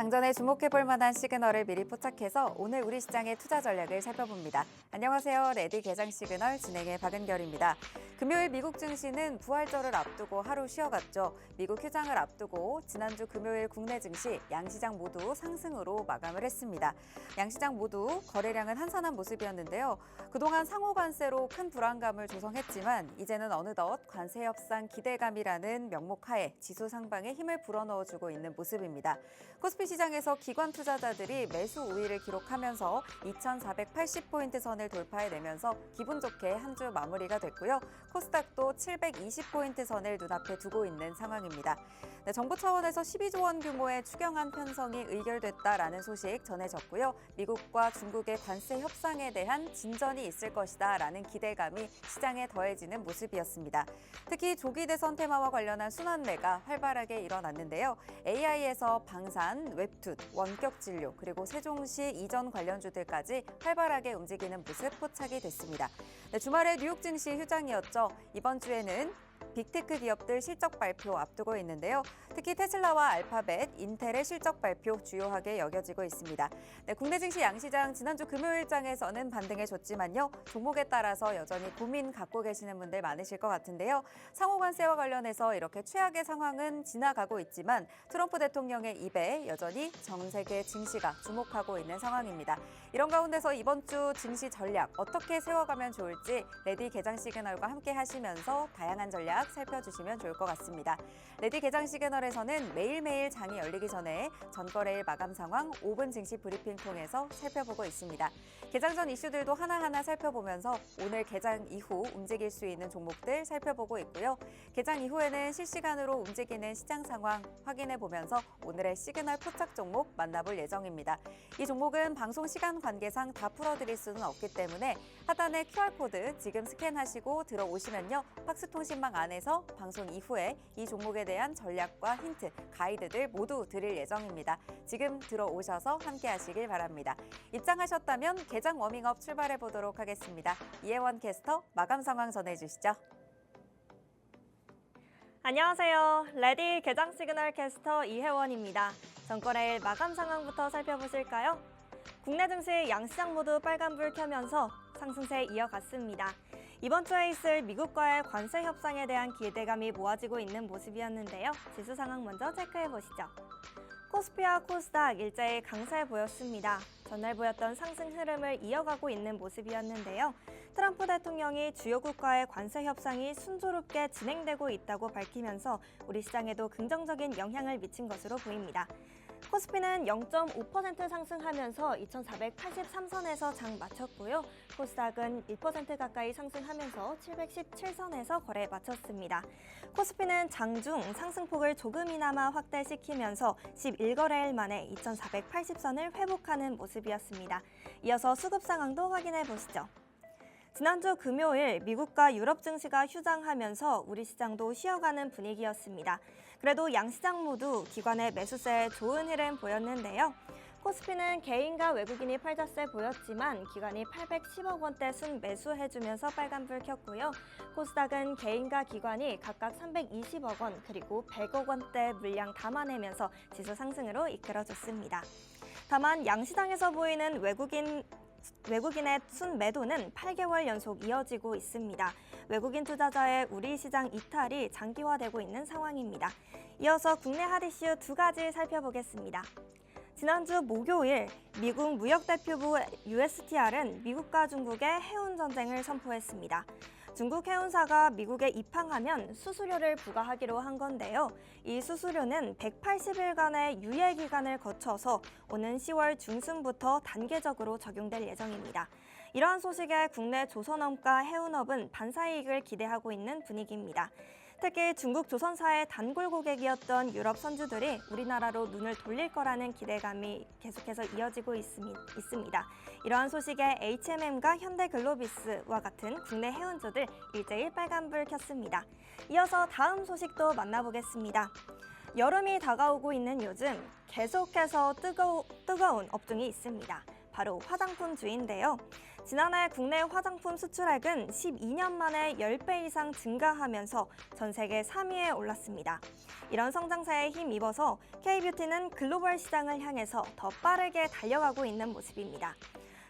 장전에 주목해볼 만한 시그널을 미리 포착해서 오늘 우리 시장의 투자 전략을 살펴봅니다. 안녕하세요. 레디 개장 시그널 진행의 박은결입니다. 금요일 미국 증시는 부활절을 앞두고 하루 쉬어갔죠. 미국 휴장을 앞두고 지난주 금요일 국내 증시 양시장 모두 상승으로 마감을 했습니다. 양시장 모두 거래량은 한산한 모습이었는데요. 그동안 상호 관세로 큰 불안감을 조성했지만 이제는 어느덧 관세 협상 기대감이라는 명목 하에 지수 상방에 힘을 불어넣어주고 있는 모습입니다. 코스피 시장에서 기관 투자자들이 매수 우위를 기록하면서 2,480포인트 선을 돌파해내면서 기분 좋게 한 주 마무리가 됐고요. 코스닥도 720포인트 선을 눈앞에 두고 있는 상황입니다. 네, 정부 차원에서 12조 원 규모의 추경안 편성이 의결됐다라는 소식 전해졌고요. 미국과 중국의 관세 협상에 대한 진전이 있을 것이다라는 기대감이 시장에 더해지는 모습이었습니다. 특히 조기 대선 테마와 관련한 순환매가 활발하게 일어났는데요. AI에서 방산, 웹툰, 원격 진료, 그리고 세종시 이전 관련주들까지 활발하게 움직이는 모습 포착이 됐습니다. 네, 주말에 뉴욕 증시 휴장이었죠. 이번 주에는 빅테크 기업들 실적 발표 앞두고 있는데요. 특히 테슬라와 알파벳, 인텔의 실적 발표 주요하게 여겨지고 있습니다. 네, 국내 증시 양시장 지난주 금요일장에서는 반등해줬지만요. 종목에 따라서 여전히 고민 갖고 계시는 분들 많으실 것 같은데요. 상호 관세와 관련해서 이렇게 최악의 상황은 지나가고 있지만 트럼프 대통령의 입에 여전히 전 세계 증시가 주목하고 있는 상황입니다. 이런 가운데서 이번 주 증시 전략 어떻게 세워가면 좋을지 레디 개장 시그널과 함께 하시면서 다양한 전략 살펴주시면 좋을 것 같습니다. 레디 개장 시그널에서는 매일매일 장이 열리기 전에 전거래일 마감 상황 5분 증시 브리핑 통해서 살펴보고 있습니다. 개장 전 이슈들도 하나하나 살펴보면서 오늘 개장 이후 움직일 수 있는 종목들 살펴보고 있고요. 개장 이후에는 실시간으로 움직이는 시장 상황 확인해보면서 오늘의 시그널 포착 종목 만나볼 예정입니다. 이 종목은 방송 시간 관계상 다 풀어드릴 수는 없기 때문에 하단의 QR코드 지금 스캔하시고 들어오시면요. 팍스통신망 안에서 방송 이후에 이 종목에 대한 전략과 힌트, 가이드들 모두 드릴 예정입니다. 지금 들어오셔서 함께 하시길 바랍니다. 입장하셨다면 개장 워밍업 출발해 보도록 하겠습니다. 이혜원 캐스터 마감 상황 전해주시죠. 안녕하세요. 레디 개장 시그널 캐스터 이혜원입니다. 전거래일 마감 상황부터 살펴보실까요? 국내 증시 양시장 모두 빨간불 켜면서 상승세 이어갔습니다. 이번 주에 있을 미국과의 관세 협상에 대한 기대감이 모아지고 있는 모습이었는데요. 지수 상황 먼저 체크해보시죠. 코스피와 코스닥 일제히 강세 보였습니다. 전날 보였던 상승 흐름을 이어가고 있는 모습이었는데요. 트럼프 대통령이 주요국과의 관세 협상이 순조롭게 진행되고 있다고 밝히면서 우리 시장에도 긍정적인 영향을 미친 것으로 보입니다. 코스피는 0.5% 상승하면서 2,483선에서 장 마쳤고요. 코스닥은 1% 가까이 상승하면서 717선에서 거래 마쳤습니다. 코스피는 장중 상승폭을 조금이나마 확대시키면서 11거래일 만에 2,480선을 회복하는 모습이었습니다. 이어서 수급 상황도 확인해 보시죠. 지난주 금요일 미국과 유럽 증시가 휴장하면서 우리 시장도 쉬어가는 분위기였습니다. 그래도 양시장 모두 기관의 매수세에 좋은 흐름 보였는데요. 코스피는 개인과 외국인이 팔자세 보였지만 기관이 810억 원대 순 매수해주면서 빨간불 켰고요. 코스닥은 개인과 기관이 각각 320억 원 그리고 100억 원대 물량 담아내면서 지수 상승으로 이끌어줬습니다. 다만 양시장에서 보이는 외국인의 순매도는 8개월 연속 이어지고 있습니다. 외국인 투자자의 우리 시장 이탈이 장기화되고 있는 상황입니다. 이어서 국내 핫이슈 두 가지 살펴보겠습니다. 지난주 목요일 미국 무역대표부 USTR은 미국과 중국의 해운 전쟁을 선포했습니다. 중국 해운사가 미국에 입항하면 수수료를 부과하기로 한 건데요. 이 수수료는 180일간의 유예 기간을 거쳐서 오는 10월 중순부터 단계적으로 적용될 예정입니다. 이러한 소식에 국내 조선업과 해운업은 반사이익을 기대하고 있는 분위기입니다. 특히 중국 조선사의 단골 고객이었던 유럽 선주들이 우리나라로 눈을 돌릴 거라는 기대감이 계속해서 이어지고 있습니다. 이러한 소식에 HMM과 현대글로비스와 같은 국내 해운주들 일제히 빨간불 켰습니다. 이어서 다음 소식도 만나보겠습니다. 여름이 다가오고 있는 요즘 계속해서 뜨거운 업종이 있습니다. 바로 화장품주인데요. 지난해 국내 화장품 수출액은 12년 만에 10배 이상 증가하면서 전 세계 3위에 올랐습니다. 이런 성장세에 힘입어서 K-뷰티는 글로벌 시장을 향해서 더 빠르게 달려가고 있는 모습입니다.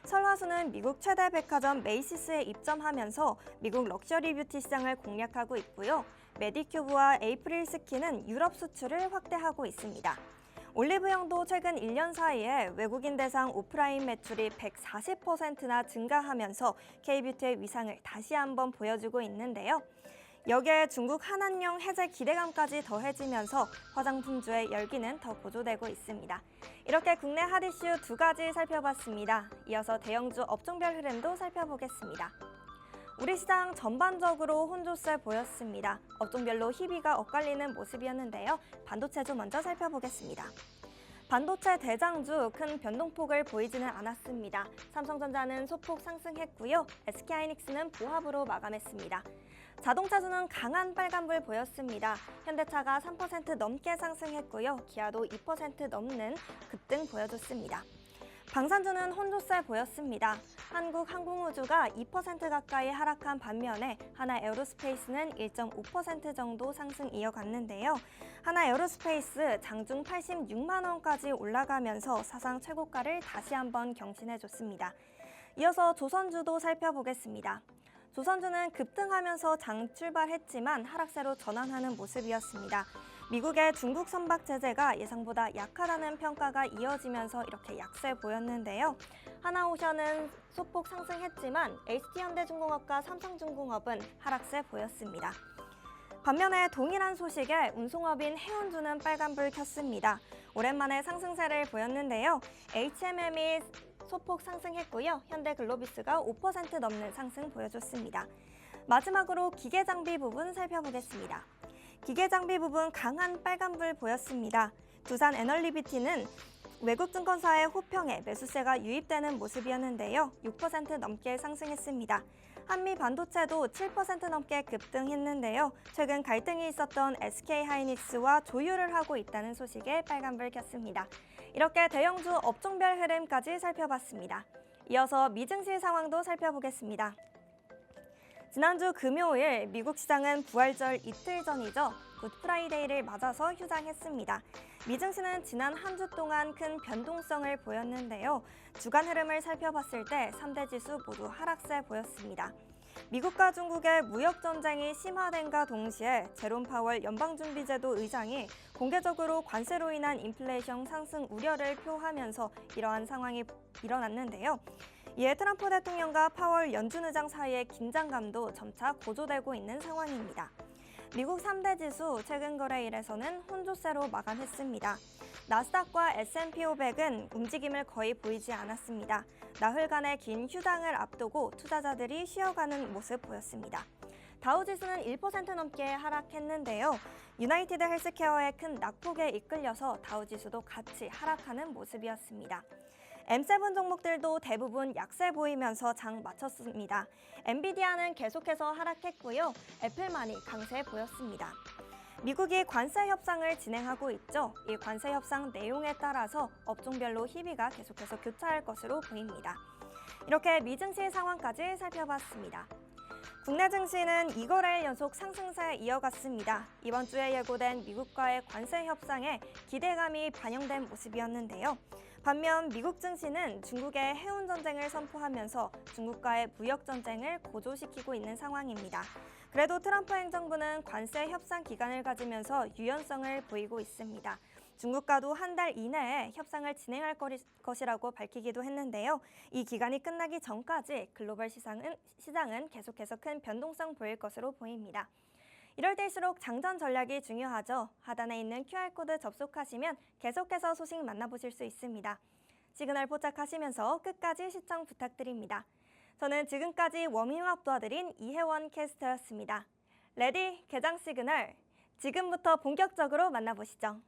설화수는 미국 최대 백화점 메이시스에 입점하면서 미국 럭셔리 뷰티 시장을 공략하고 있고요. 메디큐브와 에이프릴 스킨은 유럽 수출을 확대하고 있습니다. 올리브영도 최근 1년 사이에 외국인 대상 오프라인 매출이 140%나 증가하면서 K-뷰티의 위상을 다시 한번 보여주고 있는데요. 여기에 중국 한한령 해제 기대감까지 더해지면서 화장품주의 열기는 더 고조되고 있습니다. 이렇게 국내 핫 이슈 2가지 살펴봤습니다. 이어서 대형주 업종별 흐름도 살펴보겠습니다. 우리 시장 전반적으로 혼조세 보였습니다. 업종별로 희비가 엇갈리는 모습이었는데요. 반도체주 먼저 살펴보겠습니다. 반도체 대장주 큰 변동폭을 보이지는 않았습니다. 삼성전자는 소폭 상승했고요. SK하이닉스는 보합으로 마감했습니다. 자동차주는 강한 빨간불 보였습니다. 현대차가 3% 넘게 상승했고요. 기아도 2% 넘는 급등 보여줬습니다. 방산주는 혼조세 보였습니다. 한국항공우주가 2% 가까이 하락한 반면에 하나에어로스페이스는 1.5% 정도 상승 이어갔는데요. 하나에어로스페이스 장중 86만 원까지 올라가면서 사상 최고가를 다시 한번 경신해줬습니다. 이어서 조선주도 살펴보겠습니다. 조선주는 급등하면서 장 출발했지만 하락세로 전환하는 모습이었습니다. 미국의 중국 선박 제재가 예상보다 약하다는 평가가 이어지면서 이렇게 약세 보였는데요. 하나오션은 소폭 상승했지만 HT현대중공업과 삼성중공업은 하락세 보였습니다. 반면에 동일한 소식에 운송업인 해운주는 빨간불 켰습니다. 오랜만에 상승세를 보였는데요. HMM이 소폭 상승했고요. 현대글로비스가 5% 넘는 상승 보여줬습니다. 마지막으로 기계장비 부분 살펴보겠습니다. 기계장비 부분 강한 빨간불 보였습니다. 두산 에널리비티는 외국 증권사의 호평에 매수세가 유입되는 모습이었는데요. 6% 넘게 상승했습니다. 한미 반도체도 7% 넘게 급등했는데요. 최근 갈등이 있었던 SK하이닉스와 조율을 하고 있다는 소식에 빨간불 켰습니다. 이렇게 대형주 업종별 흐름까지 살펴봤습니다. 이어서 미증시 상황도 살펴보겠습니다. 지난주 금요일 미국 시장은 부활절 이틀 전이죠. 굿프라이데이를 맞아서 휴장했습니다. 미증시는 지난 한 주 동안 큰 변동성을 보였는데요. 주간 흐름을 살펴봤을 때 3대 지수 모두 하락세 보였습니다. 미국과 중국의 무역 전쟁이 심화된과 동시에 제롬 파월 연방준비제도 의장이 공개적으로 관세로 인한 인플레이션 상승 우려를 표하면서 이러한 상황이 일어났는데요. 이에 트럼프 대통령과 파월 연준 의장 사이의 긴장감도 점차 고조되고 있는 상황입니다. 미국 3대 지수 최근 거래일에서는 혼조세로 마감했습니다. 나스닥과 S&P 500은 움직임을 거의 보이지 않았습니다. 나흘간의 긴 휴장을 앞두고 투자자들이 쉬어가는 모습 보였습니다. 다우지수는 1% 넘게 하락했는데요. 유나이티드 헬스케어의 큰 낙폭에 이끌려서 다우지수도 같이 하락하는 모습이었습니다. M7 종목들도 대부분 약세 보이면서 장 마쳤습니다. 엔비디아는 계속해서 하락했고요. 애플만이 강세 보였습니다. 미국이 관세 협상을 진행하고 있죠. 이 관세 협상 내용에 따라서 업종별로 희비가 계속해서 교차할 것으로 보입니다. 이렇게 미증시 상황까지 살펴봤습니다. 국내 증시는 2거래일 연속 상승세 이어갔습니다. 이번 주에 예고된 미국과의 관세 협상에 기대감이 반영된 모습이었는데요. 반면 미국 증시는 중국의 해운 전쟁을 선포하면서 중국과의 무역 전쟁을 고조시키고 있는 상황입니다. 그래도 트럼프 행정부는 관세 협상 기간을 가지면서 유연성을 보이고 있습니다. 중국과도 한 달 이내에 협상을 진행할 것이라고 밝히기도 했는데요. 이 기간이 끝나기 전까지 글로벌 시장은 계속해서 큰 변동성 보일 것으로 보입니다. 이럴 때일수록 장전 전략이 중요하죠. 하단에 있는 QR코드 접속하시면 계속해서 소식 만나보실 수 있습니다. 시그널 포착하시면서 끝까지 시청 부탁드립니다. 저는 지금까지 워밍업 도와드린 이혜원 캐스터였습니다. 레디 개장 시그널, 지금부터 본격적으로 만나보시죠.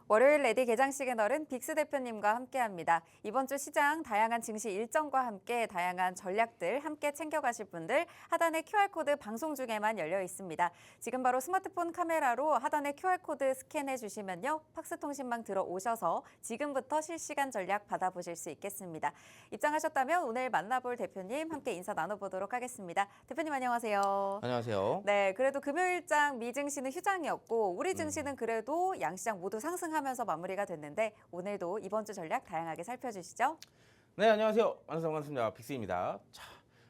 월요일 레디 개장 시그널은 빅스 대표님과 함께합니다. 이번 주 시장 다양한 증시 일정과 함께 다양한 전략들 함께 챙겨가실 분들 하단의 QR코드 방송 중에만 열려 있습니다. 지금 바로 스마트폰 카메라로 하단의 QR코드 스캔해 주시면요. 팍스통신망 들어오셔서 지금부터 실시간 전략 받아보실 수 있겠습니다. 입장하셨다면 오늘 만나볼 대표님 함께 인사 나눠보도록 하겠습니다. 대표님 안녕하세요. 안녕하세요. 네, 그래도 금요일장 미증시는 휴장이었고 우리 증시는 그래도 양시장 모두 상승하면서 마무리가 됐는데 오늘도 이번 주 전략 다양하게 살펴주시죠. 네, 안녕하세요. 반갑습니다. 빅스입니다. 자,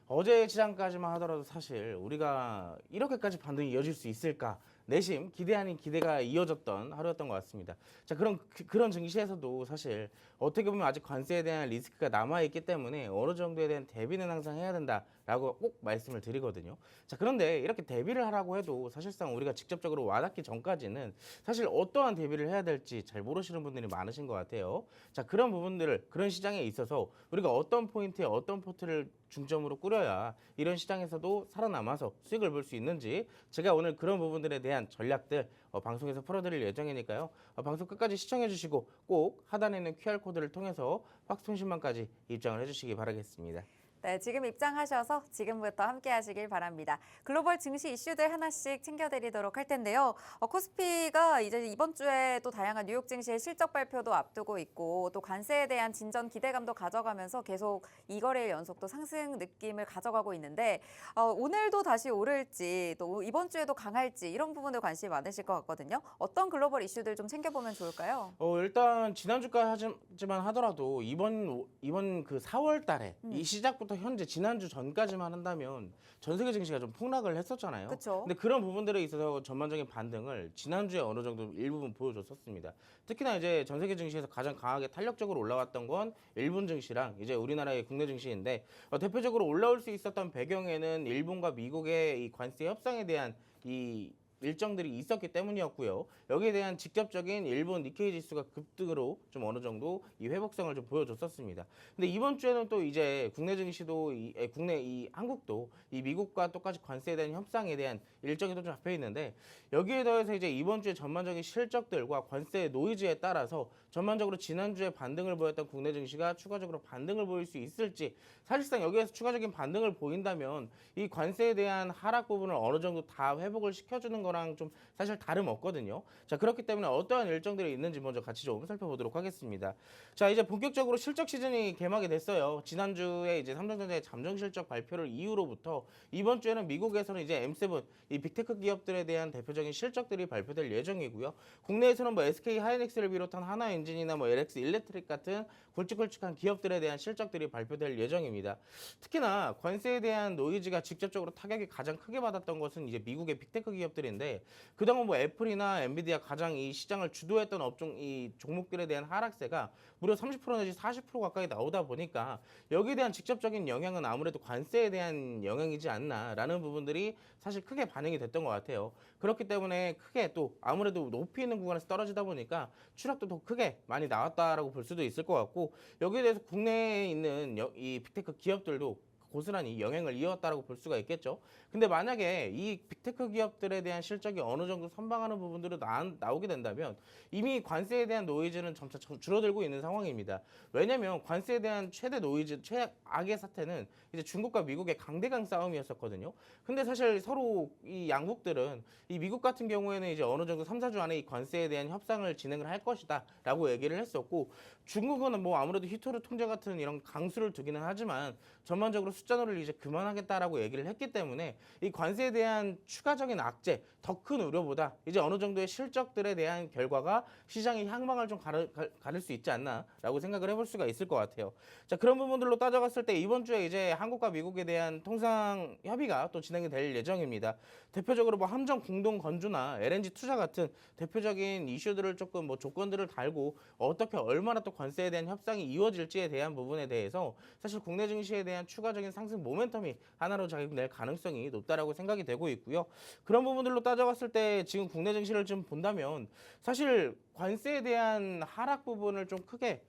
어제 시장까지만 하더라도 사실 우리가 이렇게까지 반등이 이어질 수 있을까? 내심 기대 아닌 기대가 이어졌던 하루였던 것 같습니다. 자, 그런 증시에서도 사실 어떻게 보면 아직 관세에 대한 리스크가 남아있기 때문에 어느 정도에 대한 대비는 항상 해야 된다라고 꼭 말씀을 드리거든요. 자, 그런데 이렇게 대비를 하라고 해도 사실상 우리가 직접적으로 와닿기 전까지는 사실 어떠한 대비를 해야 될지 잘 모르시는 분들이 많으신 것 같아요. 자, 그런 부분들을 그런 시장에 있어서 우리가 어떤 포인트에 어떤 포트를 중점으로 꾸려야 이런 시장에서도 살아남아서 수익을 볼 수 있는지 제가 오늘 그런 부분들에 대한 전략들 방송에서 풀어드릴 예정이니까요. 방송 끝까지 시청해 주시고 꼭 하단에 있는 QR코드를 통해서 팍스통신망까지 입장을 해주시기 바라겠습니다. 네, 지금 입장하셔서 지금부터 함께 하시길 바랍니다. 글로벌 증시 이슈들 하나씩 챙겨드리도록 할 텐데요. 코스피가 이제 이번 주에 또 다양한 뉴욕 증시의 실적 발표도 앞두고 있고 또 관세에 대한 진전 기대감도 가져가면서 계속 2거래일 연속 또 상승 느낌을 가져가고 있는데 오늘도 다시 오를지 또 이번 주에도 강할지 이런 부분들 관심이 많으실 것 같거든요. 어떤 글로벌 이슈들 좀 챙겨보면 좋을까요? 일단 지난주까지만 하더라도 이번 그 4월 달에 이 시작부터 현재 지난주 전까지만 한다면 전 세계 증시가 좀 폭락을 했었잖아요. 그쵸. 근데 그런 부분들에 있어서 전반적인 반등을 지난주에 어느 정도 일부분 보여줬었습니다. 특히나 이제 전 세계 증시에서 가장 강하게 탄력적으로 올라왔던 건 일본 증시랑 이제 우리나라의 국내 증시인데 대표적으로 올라올 수 있었던 배경에는 일본과 미국의 이 관세 협상에 대한 이 일정들이 있었기 때문이었고요. 여기에 대한 직접적인 일본 니케이 지수가 급등으로 좀 어느 정도 이 회복성을 좀 보여줬었습니다. 근데 이번 주에는 또 이제 국내 증시도 한국도 이 미국과 똑같이 관세에 대한 협상에 대한 일정이 또 좀 잡혀 있는데 여기에 더해서 이제 이번 주에 전반적인 실적들과 관세 노이즈에 따라서 전반적으로 지난주에 반등을 보였던 국내 증시가 추가적으로 반등을 보일 수 있을지 사실상 여기에서 추가적인 반등을 보인다면 이 관세에 대한 하락 부분을 어느 정도 다 회복을 시켜주는 거랑 좀 사실 다름없거든요. 자, 그렇기 때문에 어떠한 일정들이 있는지 먼저 같이 좀 살펴보도록 하겠습니다. 자, 이제 본격적으로 실적 시즌이 개막이 됐어요. 지난주에 이제 삼성전자의 잠정 실적 발표를 이후로부터 이번 주에는 미국에서는 이제 M7 이 빅테크 기업들에 대한 대표적인 실적들이 발표될 예정이고요. 국내에서는 뭐 SK 하이닉스를 비롯한 하나엔진이나 뭐 LX 일렉트릭 같은 굵직굵직한 기업들에 대한 실적들이 발표될 예정입니다. 특히나 관세에 대한 노이즈가 직접적으로 타격이 가장 크게 받았던 것은 이제 미국의 빅테크 기업들인데 그동안 뭐 애플이나 엔비디아 가장 이 시장을 주도했던 업종 이 종목들에 대한 하락세가 무려 30% 내지 40% 가까이 나오다 보니까 여기에 대한 직접적인 영향은 아무래도 관세에 대한 영향이지 않나라는 부분들이 사실 크게 반영이 됐던 것 같아요. 그렇기 때문에 크게 또 아무래도 높이 있는 구간에서 떨어지다 보니까 추락도 더 크게 많이 나왔다라고 볼 수도 있을 것 같고 여기에 대해서 국내에 있는 이 빅테크 기업들도 고스란히 영향을 이어왔다라고 볼 수가 있겠죠. 근데 만약에 이 빅테크 기업들에 대한 실적이 어느 정도 선방하는 부분들이 나오게 된다면 이미 관세에 대한 노이즈는 점차 줄어들고 있는 상황입니다. 왜냐하면 관세에 대한 최대 노이즈, 최악의 사태는 이제 중국과 미국의 강대강 싸움이었었거든요. 근데 사실 서로 이 양국들은 이 미국 같은 경우에는 이제 어느 정도 3, 4주 안에 이 관세에 대한 협상을 진행을 할 것이다라고 얘기를 했었고 중국은 뭐 아무래도 히토르 통제 같은 이런 강수를 두기는 하지만 전반적으로 숫자노를 이제 그만하겠다라고 얘기를 했기 때문에 이 관세에 대한 추가적인 악재, 더 큰 우려보다 이제 어느 정도의 실적들에 대한 결과가 시장의 향방을 좀 가를 수 있지 않나라고 생각을 해볼 수가 있을 것 같아요. 자, 그런 부분들로 따져갔을 때 이번 주에 이제 한국과 미국에 대한 통상 협의가 또 진행이 될 예정입니다. 대표적으로 뭐 함정 공동 건조나 LNG 투자 같은 대표적인 이슈들을 조금 뭐 조건들을 달고 어떻게 얼마나 또 관세에 대한 협상이 이루어질지에 대한 부분에 대해서 사실 국내 증시에 대한 추가적인 상승 모멘텀이 하나로 자리낼 가능성이 높다라고 생각이 되고 있고요. 그런 부분들로 따져봤을 때 지금 국내 증시를 좀 본다면 사실 관세에 대한 하락 부분을 좀 크게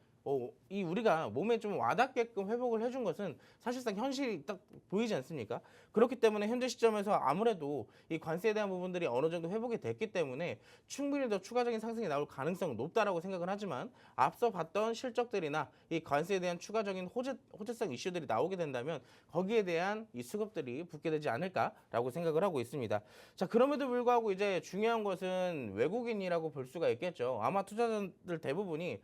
이 우리가 몸에 좀 와닿게끔 회복을 해준 것은 사실상 현실이 딱 보이지 않습니까? 그렇기 때문에 현재 시점에서 아무래도 이 관세에 대한 부분들이 어느 정도 회복이 됐기 때문에 충분히 더 추가적인 상승이 나올 가능성은 높다라고 생각을 하지만 앞서 봤던 실적들이나 이 관세에 대한 추가적인 호재성 이슈들이 나오게 된다면 거기에 대한 이 수급들이 붙게 되지 않을까라고 생각을 하고 있습니다. 자, 그럼에도 불구하고 이제 중요한 것은 외국인이라고 볼 수가 있겠죠. 아마 투자자들 대부분이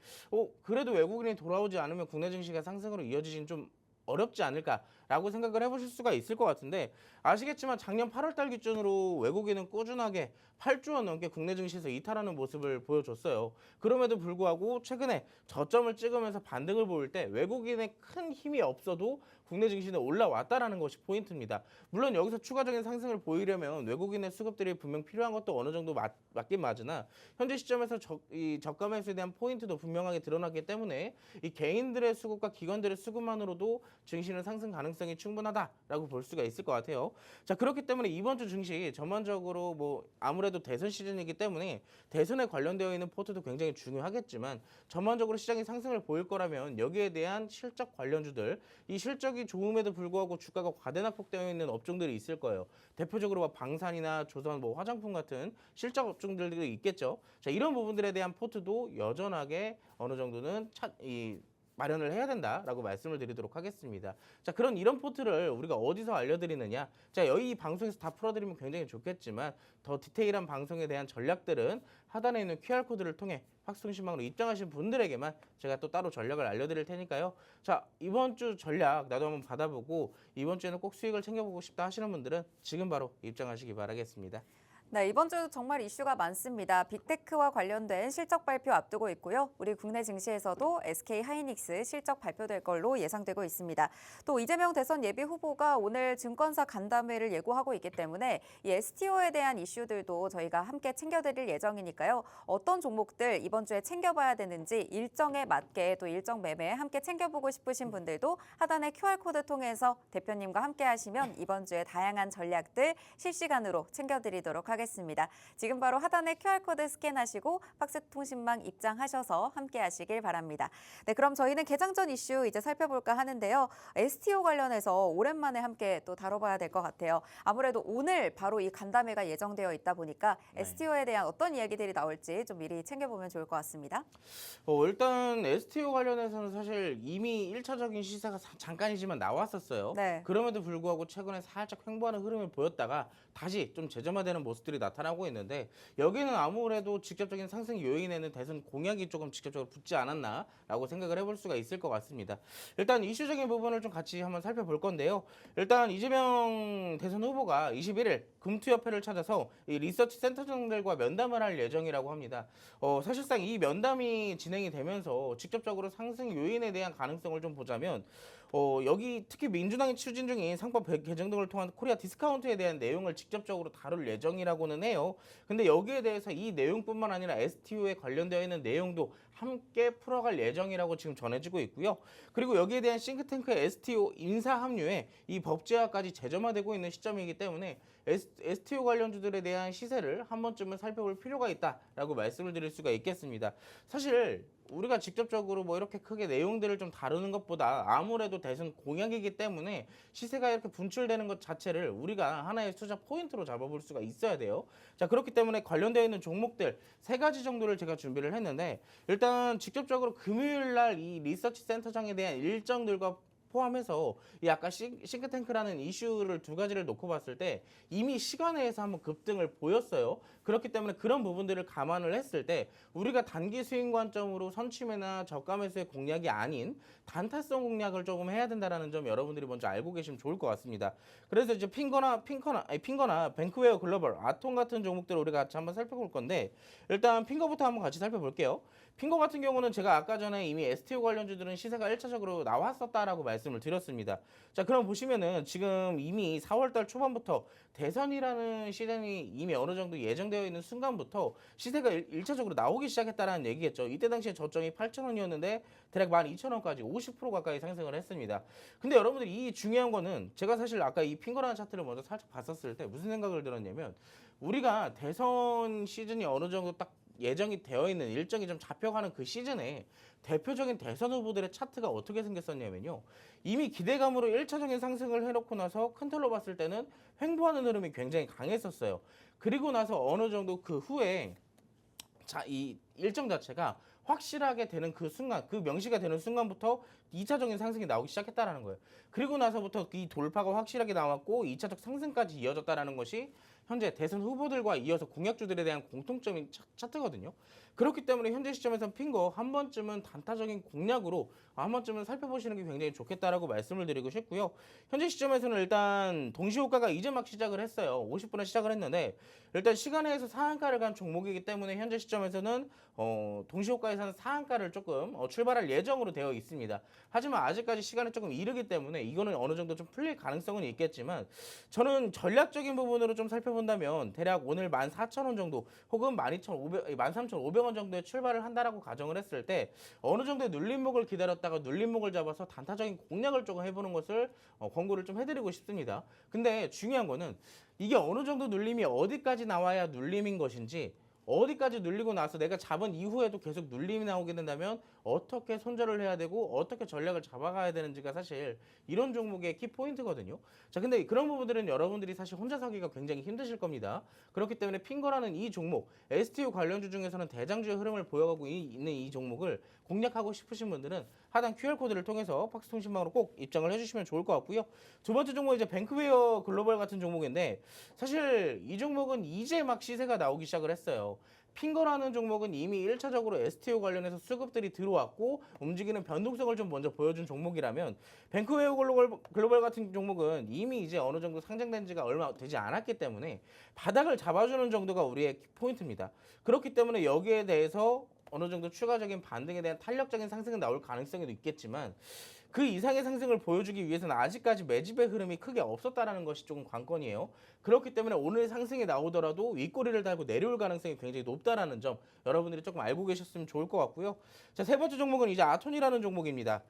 그래도 외국인이 돌아오지 않으면 국내 증시가 상승으로 이어지긴 좀 어렵지 않을까라고 생각을 해보실 수가 있을 것 같은데 아시겠지만 작년 8월 달 기준으로 외국인은 꾸준하게 8조 원 넘게 국내 증시에서 이탈하는 모습을 보여줬어요. 그럼에도 불구하고 최근에 저점을 찍으면서 반등을 보일 때 외국인의 큰 힘이 없어도 국내 증시는 올라왔다라는 것이 포인트입니다. 물론 여기서 추가적인 상승을 보이려면 외국인의 수급들이 분명 필요한 것도 어느 정도 맞긴 맞으나 현재 시점에서 이 저가 매수에 대한 포인트도 분명하게 드러났기 때문에 이 개인들의 수급과 기관들의 수급만으로도 증시는 상승 가능성이 충분하다라고 볼 수가 있을 것 같아요. 자, 그렇기 때문에 이번 주 증시 전반적으로 뭐 아무래도 대선 시즌이기 때문에 대선에 관련되어 있는 포트도 굉장히 중요하겠지만 전반적으로 시장이 상승을 보일 거라면 여기에 대한 실적 관련주들, 이 실적이 좋음에도 불구하고 주가가 과대낙폭되어 있는 업종들이 있을 거예요. 대표적으로 뭐 방산이나 조선, 뭐 화장품 같은 실적 업종들도 있겠죠. 자, 이런 부분들에 대한 포트도 여전하게 어느 정도는 마련을 해야 된다라고 말씀을 드리도록 하겠습니다. 자, 이런 포트를 우리가 어디서 알려드리느냐? 자, 여기 방송에서 다 풀어드리면 굉장히 좋겠지만 더 디테일한 방송에 대한 전략들은 하단에 있는 QR코드를 통해 확통신망으로 입장하신 분들에게만 제가 또 따로 전략을 알려드릴 테니까요. 자, 이번 주 전략 나도 한번 받아보고 이번 주에는 꼭 수익을 챙겨보고 싶다 하시는 분들은 지금 바로 입장하시기 바라겠습니다. 네, 이번 주 정말 이슈가 많습니다. 빅테크와 관련된 실적 발표 앞두고 있고요. 우리 국내 증시에서도 SK 하이닉스 실적 발표될 걸로 예상되고 있습니다. 또 이재명 대선 예비 후보가 오늘 증권사 간담회를 예고하고 있기 때문에 이 STO에 대한 이슈들도 저희가 함께 챙겨드릴 예정이니까요. 어떤 종목들 이번 주에 챙겨봐야 되는지 일정에 맞게 또 일정 매매에 함께 챙겨보고 싶으신 분들도 하단의 QR코드 통해서 대표님과 함께 하시면 이번 주에 다양한 전략들 실시간으로 챙겨드리도록 하겠습니다. 지금 바로 하단의 QR코드 스캔하시고 박스통신망 입장하셔서 함께 하시길 바랍니다. 네, 그럼 저희는 개장 전 이슈 이제 살펴볼까 하는데요. STO 관련해서 오랜만에 함께 또 다뤄봐야 될 것 같아요. 아무래도 오늘 바로 이 간담회가 예정되어 있다 보니까 STO에 대한 어떤 이야기들이 나올지 좀 미리 챙겨보면 좋을 것 같습니다. 일단 STO 관련해서는 사실 이미 1차적인 시세가 잠깐이지만 나왔었어요. 네. 그럼에도 불구하고 최근에 살짝 횡보하는 흐름을 보였다가 다시 좀 재점화되는 모습들이 나타나고 있는데 여기는 아무래도 직접적인 상승 요인에는 대선 공약이 조금 직접적으로 붙지 않았나라고 생각을 해볼 수가 있을 것 같습니다. 일단 이슈적인 부분을 좀 같이 한번 살펴볼 건데요. 일단 이재명 대선 후보가 21일 금투협회를 찾아서 이 리서치 센터장들과 면담을 할 예정이라고 합니다. 사실상 이 면담이 진행이 되면서 직접적으로 상승 요인에 대한 가능성을 좀 보자면 여기 특히 민주당이 추진 중인 상법 개정 등을 통한 코리아 디스카운트에 대한 내용을 직접적으로 다룰 예정이라고는 해요. 근데 여기에 대해서 이 내용뿐만 아니라 STO에 관련되어 있는 내용도 함께 풀어갈 예정이라고 지금 전해지고 있고요. 그리고 여기에 대한 싱크탱크의 STO 인사 합류에 이 법제화까지 재점화되고 있는 시점이기 때문에 STO 관련주들에 대한 시세를 한 번쯤은 살펴볼 필요가 있다라고 말씀을 드릴 수가 있겠습니다. 사실 우리가 직접적으로 뭐 이렇게 크게 내용들을 좀 다루는 것보다 아무래도 대선 공약이기 때문에 시세가 이렇게 분출되는 것 자체를 우리가 하나의 투자 포인트로 잡아볼 수가 있어야 돼요. 자, 그렇기 때문에 관련되어 있는 종목들 3가지 정도를 제가 준비를 했는데 일단 직접적으로 금요일 날 이 리서치 센터장에 대한 일정들과 포함해서 이 아까 싱크탱크라는 이슈를 2가지를 놓고 봤을 때 이미 시간외에서 한번 급등을 보였어요. 그렇기 때문에 그런 부분들을 감안을 했을 때 우리가 단기 수익 관점으로 선취매나 저가 매수의 공략이 아닌 단타성 공략을 조금 해야 된다는 점 여러분들이 먼저 알고 계시면 좋을 것 같습니다. 그래서 이제 핑거나 뱅크웨어 글로벌, 아톰 같은 종목들을 우리가 같이 한번 살펴볼 건데 일단 핑거부터 한번 같이 살펴볼게요. 핑거 같은 경우는 제가 아까 전에 이미 STO 관련주들은 시세가 1차적으로 나왔었다라고 말씀을 드렸습니다. 자, 그럼 보시면은 지금 이미 4월달 초반부터 대선이라는 시즌이 이미 어느 정도 예정되어 있는 순간부터 시세가 1차적으로 나오기 시작했다라는 얘기겠죠. 이때 당시에 저점이 8,000원이었는데 대략 12,000원까지 50% 가까이 상승을 했습니다. 근데 여러분들이 이 중요한 거는 제가 사실 아까 이 핑거라는 차트를 먼저 살짝 봤었을 때 무슨 생각을 들었냐면 우리가 대선 시즌이 어느 정도 딱 예정이 되어 있는 일정이 좀 잡혀가는 그 시즌에 대표적인 대선 후보들의 차트가 어떻게 생겼었냐면요. 이미 기대감으로 1차적인 상승을 해놓고 나서 큰 틀로 봤을 때는 횡보하는 흐름이 굉장히 강했었어요. 그리고 나서 어느 정도 그 후에 이 일정 자체가 확실하게 되는 그 순간, 그 명시가 되는 순간부터 2차적인 상승이 나오기 시작했다라는 거예요. 그리고 나서부터 이 돌파가 확실하게 나왔고 2차적 상승까지 이어졌다라는 것이 현재 대선 후보들과 이어서 공약주들에 대한 공통점인 차트거든요. 그렇기 때문에 현재 시점에서 핀 거 한 번쯤은 단타적인 공략으로 한 번쯤은 살펴보시는 게 굉장히 좋겠다라고 말씀을 드리고 싶고요. 현재 시점에서는 일단 동시호가가 이제 막 시작을 했어요. 50분에 시작을 했는데 일단 시간에서 상한가를 간 종목이기 때문에 현재 시점에서는 동시호가에서는 상한가를 조금 출발할 예정으로 되어 있습니다. 하지만 아직까지 시간이 조금 이르기 때문에 이거는 어느 정도 좀 풀릴 가능성은 있겠지만 저는 전략적인 부분으로 좀 살펴본다면 대략 오늘 14,000원 정도 혹은 13,500원 정도의 출발을 한다라고 가정을 했을 때 어느 정도의 눌림목을 기다렸다가 눌림목을 잡아서 단타적인 공략을 조금 해보는 것을 권고를 좀 해드리고 싶습니다. 근데 중요한 거는 이게 어느 정도 눌림이 어디까지 나와야 눌림인 것인지 어디까지 눌리고 나서 내가 잡은 이후에도 계속 눌림이 나오게 된다면 어떻게 손절을 해야 되고 어떻게 전략을 잡아가야 되는지가 사실 이런 종목의 키포인트거든요. 자, 근데 그런 부분들은 여러분들이 사실 혼자 사기가 굉장히 힘드실 겁니다. 그렇기 때문에 핑거라는 이 종목, STO 관련주 중에서는 대장주의 흐름을 보여가고 있는 이 종목을 공략하고 싶으신 분들은 하단 QR코드를 통해서 팍스통신망으로 꼭 입장을 해주시면 좋을 것 같고요. 두 번째 종목은 이제 뱅크웨어 글로벌 같은 종목인데 사실 이 종목은 이제 막 시세가 나오기 시작을 했어요. 핑거라는 종목은 이미 1차적으로 STO 관련해서 수급들이 들어왔고 움직이는 변동성을 좀 먼저 보여준 종목이라면 뱅크웨어 글로벌 같은 종목은 이미 이제 어느 정도 상장된 지가 얼마 되지 않았기 때문에 바닥을 잡아주는 정도가 우리의 포인트입니다. 그렇기 때문에 여기에 대해서 어느 정도 추가적인 반등에 대한 탄력적인 상승이 나올 가능성이 있겠지만 그 이상의 상승을 보여주기 위해서는 아직까지 매집의 흐름이 크게 없었다라는 것이 조금 관건이에요. 그렇기 때문에 오늘 상승이 나오더라도 윗꼬리를 달고 내려올 가능성이 굉장히 높다라는 점 여러분들이 조금 알고 계셨으면 좋을 것 같고요. 자, 세 번째 종목은 이제 아톤이라는 종목입니다.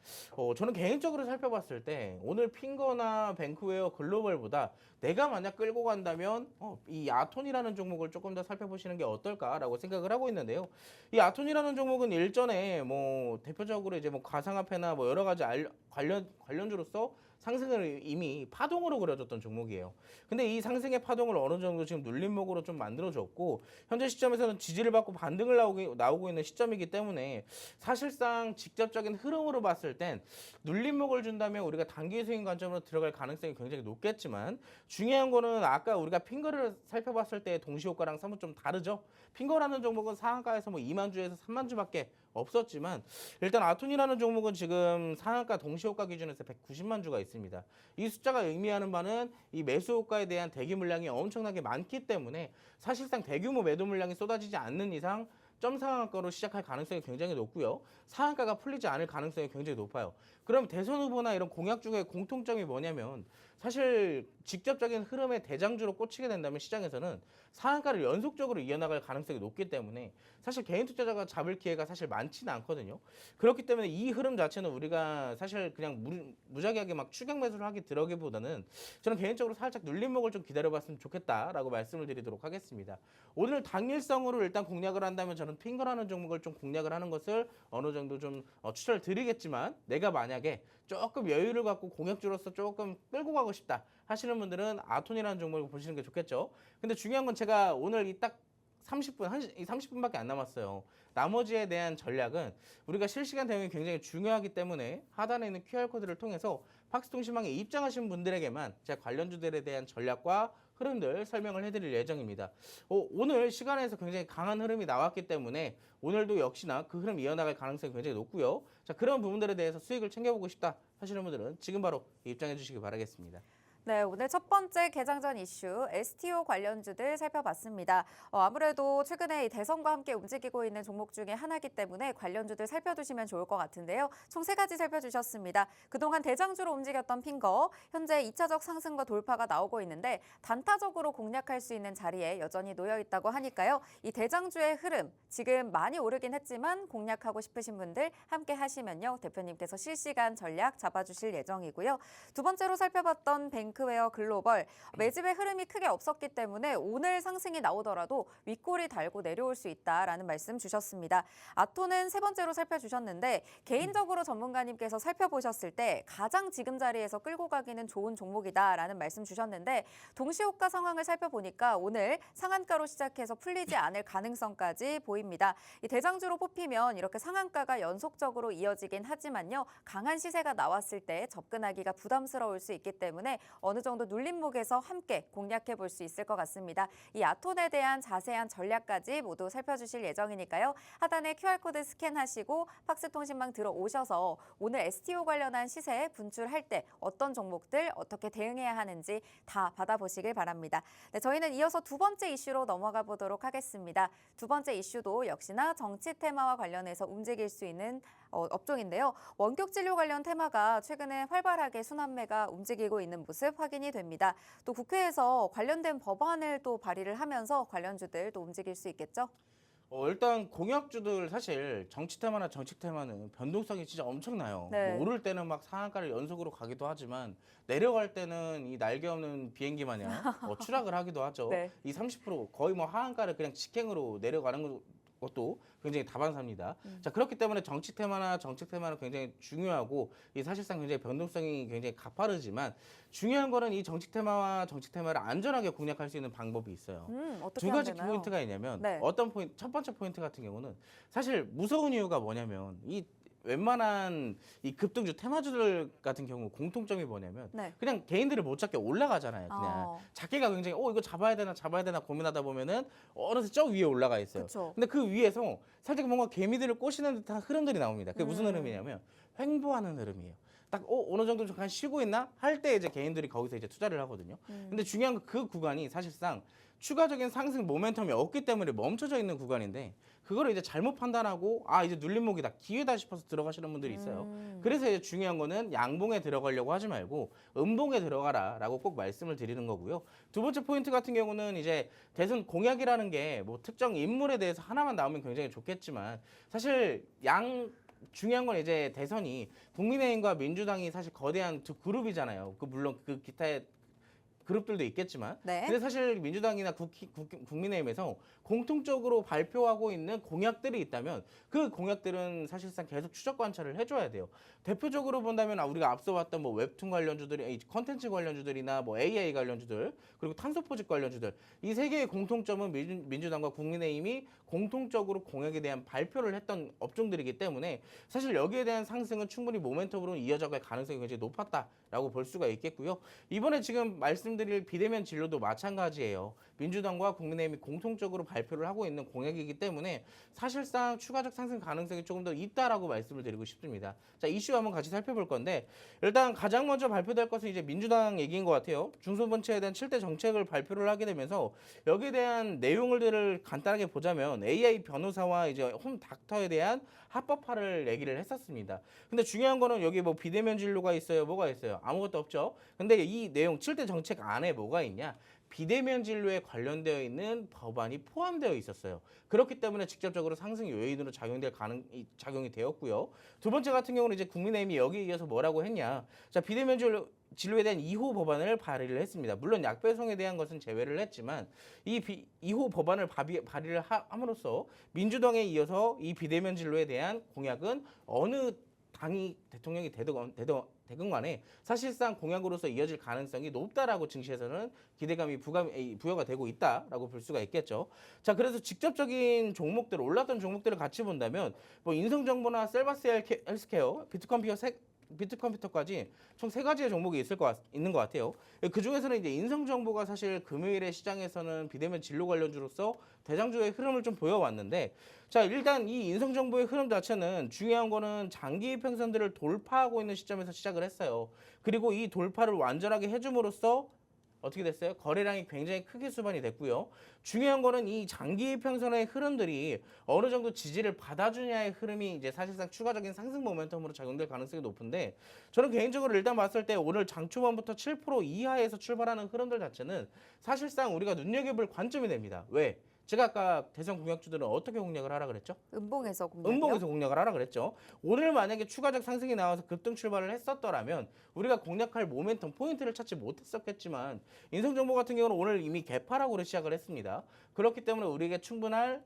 저는 개인적으로 살펴봤을 때 오늘 핑거나 뱅크웨어 글로벌보다 내가 만약 끌고 간다면 이 아톤이라는 종목을 조금 더 살펴보시는 게 어떨까라고 생각을 하고 있는데요. 이 아톤이라는 종목은 일전에 뭐 대표적으로 이제 뭐 가상화폐나 뭐 여러 가지 관련주로서 상승을 이미 파동으로 그려졌던 종목이에요. 근데 이 상승의 파동을 어느 정도 지금 눌림목으로 좀 만들어줬고 현재 시점에서는 지지를 받고 반등을 나오고 있는 시점이기 때문에 사실상 직접적인 흐름으로 봤을 땐 눌림목을 준다면 우리가 단기 수익 관점으로 들어갈 가능성이 굉장히 높겠지만 중요한 거는 아까 우리가 핑거를 살펴봤을 때 동시효과랑 사뭇 좀 다르죠. 핑거라는 종목은 상한가에서 뭐 2만 주에서 3만 주밖에 없었지만 일단 아톤이라는 종목은 지금 상한가 동시효과 기준에서 190만 주가 있습니다. 이 숫자가 의미하는 바는 이 매수 효과에 대한 대기 물량이 엄청나게 많기 때문에 사실상 대규모 매도 물량이 쏟아지지 않는 이상 점 상한가로 시작할 가능성이 굉장히 높고요. 상한가가 풀리지 않을 가능성이 굉장히 높아요. 그럼 대선 후보나 이런 공약주의 공통점이 뭐냐면 사실 직접적인 흐름의 대장주로 꽂히게 된다면 시장에서는 상한가를 연속적으로 이어나갈 가능성이 높기 때문에 사실 개인 투자자가 잡을 기회가 사실 많지는 않거든요. 그렇기 때문에 이 흐름 자체는 우리가 사실 그냥 무작위하게 막 추격 매수를 하기 들어기보다는 저는 개인적으로 살짝 눌림목을 좀 기다려봤으면 좋겠다라고 말씀을 드리도록 하겠습니다. 오늘 당일성으로 일단 공략을 한다면 저는 핑거라는 종목을 좀 공략을 하는 것을 어느 정도 좀 추천을 드리겠지만 내가 만약에 조금 여유를 갖고 공약주로서 조금 끌고 가고 싶다 하시는 분들은 아톤이라는 종목을 보시는 게 좋겠죠. 근데 중요한 건 제가 오늘 이 딱 30분밖에 안 남았어요. 나머지에 대한 전략은 우리가 실시간 대응이 굉장히 중요하기 때문에 하단에 있는 QR코드를 통해서 팍스통신망에 입장하신 분들에게만 제가 관련주들에 대한 전략과 흐름들 설명을 해드릴 예정입니다. 오늘 시간에서 굉장히 강한 흐름이 나왔기 때문에 오늘도 역시나 그 흐름 이어나갈 가능성이 굉장히 높고요. 자, 그런 부분들에 대해서 수익을 챙겨보고 싶다 하시는 분들은 지금 바로 입장해 주시기 바라겠습니다. 네, 오늘 첫 번째 개장 전 이슈 STO 관련주들 살펴봤습니다. 아무래도 최근에 이 대선과 함께 움직이고 있는 종목 중에 하나이기 때문에 관련주들 살펴두시면 좋을 것 같은데요. 총 3가지 살펴주셨습니다. 그동안 대장주로 움직였던 핑거, 현재 2차적 상승과 돌파가 나오고 있는데 단타적으로 공략할 수 있는 자리에 여전히 놓여 있다고 하니까요. 이 대장주의 흐름, 지금 많이 오르긴 했지만 공략하고 싶으신 분들 함께 하시면요. 대표님께서 실시간 전략 잡아주실 예정이고요. 두 번째로 살펴봤던 링크웨어 글로벌 매집의 흐름이 크게 없었기 때문에 오늘 상승이 나오더라도 윗골이 달고 내려올 수 있다라는 말씀 주셨습니다. 아토는 세 번째로 살펴주셨는데 개인적으로 전문가님께서 살펴보셨을 때 가장 지금 자리에서 끌고 가기는 좋은 종목이다라는 말씀 주셨는데 동시호가 상황을 살펴보니까 오늘 상한가로 시작해서 풀리지 않을 가능성까지 보입니다. 이 대장주로 뽑히면 이렇게 상한가가 연속적으로 이어지긴 하지만요. 강한 시세가 나왔을 때 접근하기가 부담스러울 수 있기 때문에 어느 정도 눌림목에서 함께 공략해 볼 수 있을 것 같습니다. 이 아톤에 대한 자세한 전략까지 모두 살펴주실 예정이니까요. 하단에 QR코드 스캔하시고 팍스통신망 들어오셔서 오늘 STO 관련한 시세 분출할 때 어떤 종목들 어떻게 대응해야 하는지 다 받아보시길 바랍니다. 네, 저희는 이어서 두 번째 이슈로 넘어가 보도록 하겠습니다. 두 번째 이슈도 역시나 정치 테마와 관련해서 움직일 수 있는 업종인데요. 원격 진료 관련 테마가 최근에 활발하게 순환매가 움직이고 있는 모습 확인이 됩니다. 또 국회에서 관련된 법안을 또 발의를 하면서 관련주들 또 움직일 수 있겠죠? 일단 공약주들 사실 정치 테마나 정책 테마는 변동성이 진짜 엄청나요. 네. 뭐 오를 때는 막 상한가를 연속으로 가기도 하지만 내려갈 때는 이 날개 없는 비행기 마냥 추락을 하기도 하죠. 네. 이 30% 거의 뭐 하한가를 그냥 직행으로 내려가는 것도 굉장히 다반사입니다. 자, 그렇기 때문에 정치 테마나 정책 테마는 굉장히 중요하고 이 사실상 굉장히 변동성이 굉장히 가파르지만 중요한 거는 이 정치 테마와 정책 테마를 안전하게 공략할 수 있는 방법이 있어요. 어떻게 두 하면 가지 되나요? 포인트가 있냐면 네. 어떤 포인트, 첫 번째 포인트 같은 경우는 사실 무서운 이유가 뭐냐면 이 웬만한 이 급등주 테마주들 같은 경우 공통점이 뭐냐면 네. 그냥 개인들을 못 잡게 올라가잖아요. 그냥 잡기가 굉장히 이거 잡아야 되나 고민하다 보면은 어느새 저 위에 올라가 있어요. 그쵸. 근데 그 위에서 살짝 뭔가 개미들을 꼬시는 듯한 흐름들이 나옵니다. 그게 무슨 흐름이냐면 횡보하는 흐름이에요. 딱 어느 정도 잠깐 쉬고 있나 할 때 이제 개인들이 거기서 이제 투자를 하거든요. 근데 중요한 건 그 구간이 사실상 추가적인 상승 모멘텀이 없기 때문에 멈춰져 있는 구간인데 그거를 이제 잘못 판단하고 이제 눌림목이다 기회다 싶어서 들어가시는 분들이 있어요. 그래서 이제 중요한 거는 양봉에 들어가려고 하지 말고 음봉에 들어가라라고 꼭 말씀을 드리는 거고요. 두 번째 포인트 같은 경우는 이제 대선 공약이라는 게 뭐 특정 인물에 대해서 하나만 나오면 굉장히 좋겠지만 사실 중요한 건 이제 대선이 국민의힘과 민주당이 사실 거대한 두 그룹이잖아요. 물론 그 기타의 그룹들도 있겠지만 네. 근데 사실 민주당이나 국민의힘에서 공통적으로 발표하고 있는 공약들이 있다면 그 공약들은 사실상 계속 추적 관찰을 해줘야 돼요. 대표적으로 본다면 우리가 앞서 봤던 뭐 웹툰 관련주들이 컨텐츠 관련주들이나 뭐 AI 관련주들 그리고 탄소포집 관련주들 이 세 개의 공통점은 민주당과 국민의힘이 공통적으로 공약에 대한 발표를 했던 업종들이기 때문에 사실 여기에 대한 상승은 충분히 모멘텀으로 이어져갈 가능성이 굉장히 높았다라고 볼 수가 있겠고요. 이번에 지금 말씀드릴 비대면 진료도 마찬가지예요. 민주당과 국민의힘이 공통적으로 발표를 하고 있는 공약이기 때문에 사실상 추가적 상승 가능성이 조금 더 있다라고 말씀을 드리고 싶습니다. 자, 이슈 한번 같이 살펴볼 건데 일단 가장 먼저 발표될 것은 이제 민주당 얘기인 것 같아요. 중소벤처에 대한 7대 정책을 발표를 하게 되면서 여기에 대한 내용들을 간단하게 보자면 AI 변호사와 이제 홈 닥터에 대한 합법화를 얘기를 했었습니다. 근데 중요한 거는 여기 뭐 비대면 진료가 있어요. 뭐가 있어요? 아무것도 없죠. 근데 이 내용 7대 정책 안에 뭐가 있냐? 비대면 진료에 관련되어 있는 법안이 포함되어 있었어요. 그렇기 때문에 직접적으로 상승 요인으로 작용이 되었고요. 두 번째 같은 경우는 이제 국민의힘이 여기에 이어서 뭐라고 했냐? 자, 비대면 진료에 대한 2호 법안을 발의를 했습니다. 물론 약 배송에 대한 것은 제외를 했지만 이 2호 법안을 발의를 함으로써 민주당에 이어서 이 비대면 진료에 대한 공약은 어느 당이 대통령이 되건 간에 사실상 공약으로서 이어질 가능성이 높다라고 증시에서는 기대감이 부여가 되고 있다라고 볼 수가 있겠죠. 자, 그래서 직접적인 종목들 올랐던 종목들을 같이 본다면 뭐 인성정보나 셀바스 헬스케어, 비트컴퓨터까지 총 3가지의 종목이 있는 것 같아요. 그 중에서는 이제 인성정보가 사실 금요일에 시장에서는 비대면 진료 관련주로서 대장주의 흐름을 좀 보여왔는데 자, 일단 이 인성정보의 흐름 자체는 중요한 거는 장기 이평선들을 돌파하고 있는 시점에서 시작을 했어요. 그리고 이 돌파를 완전하게 해줌으로써 어떻게 됐어요? 거래량이 굉장히 크게 수반이 됐고요. 중요한 거는 이 장기 이평선의 흐름들이 어느 정도 지지를 받아주냐의 흐름이 이제 사실상 추가적인 상승 모멘텀으로 작용될 가능성이 높은데 저는 개인적으로 일단 봤을 때 오늘 장 초반부터 7% 이하에서 출발하는 흐름들 자체는 사실상 우리가 눈여겨볼 관점이 됩니다. 왜? 제가 아까 대선 공약주들은 어떻게 공략을 하라 그랬죠? 음봉에서 공략이요? 음봉에서 공략을 하라 그랬죠. 오늘 만약에 추가적 상승이 나와서 급등 출발을 했었더라면 우리가 공략할 모멘텀 포인트를 찾지 못했었겠지만 인성정보 같은 경우는 오늘 이미 개파락으로 시작을 했습니다. 그렇기 때문에 우리에게 충분한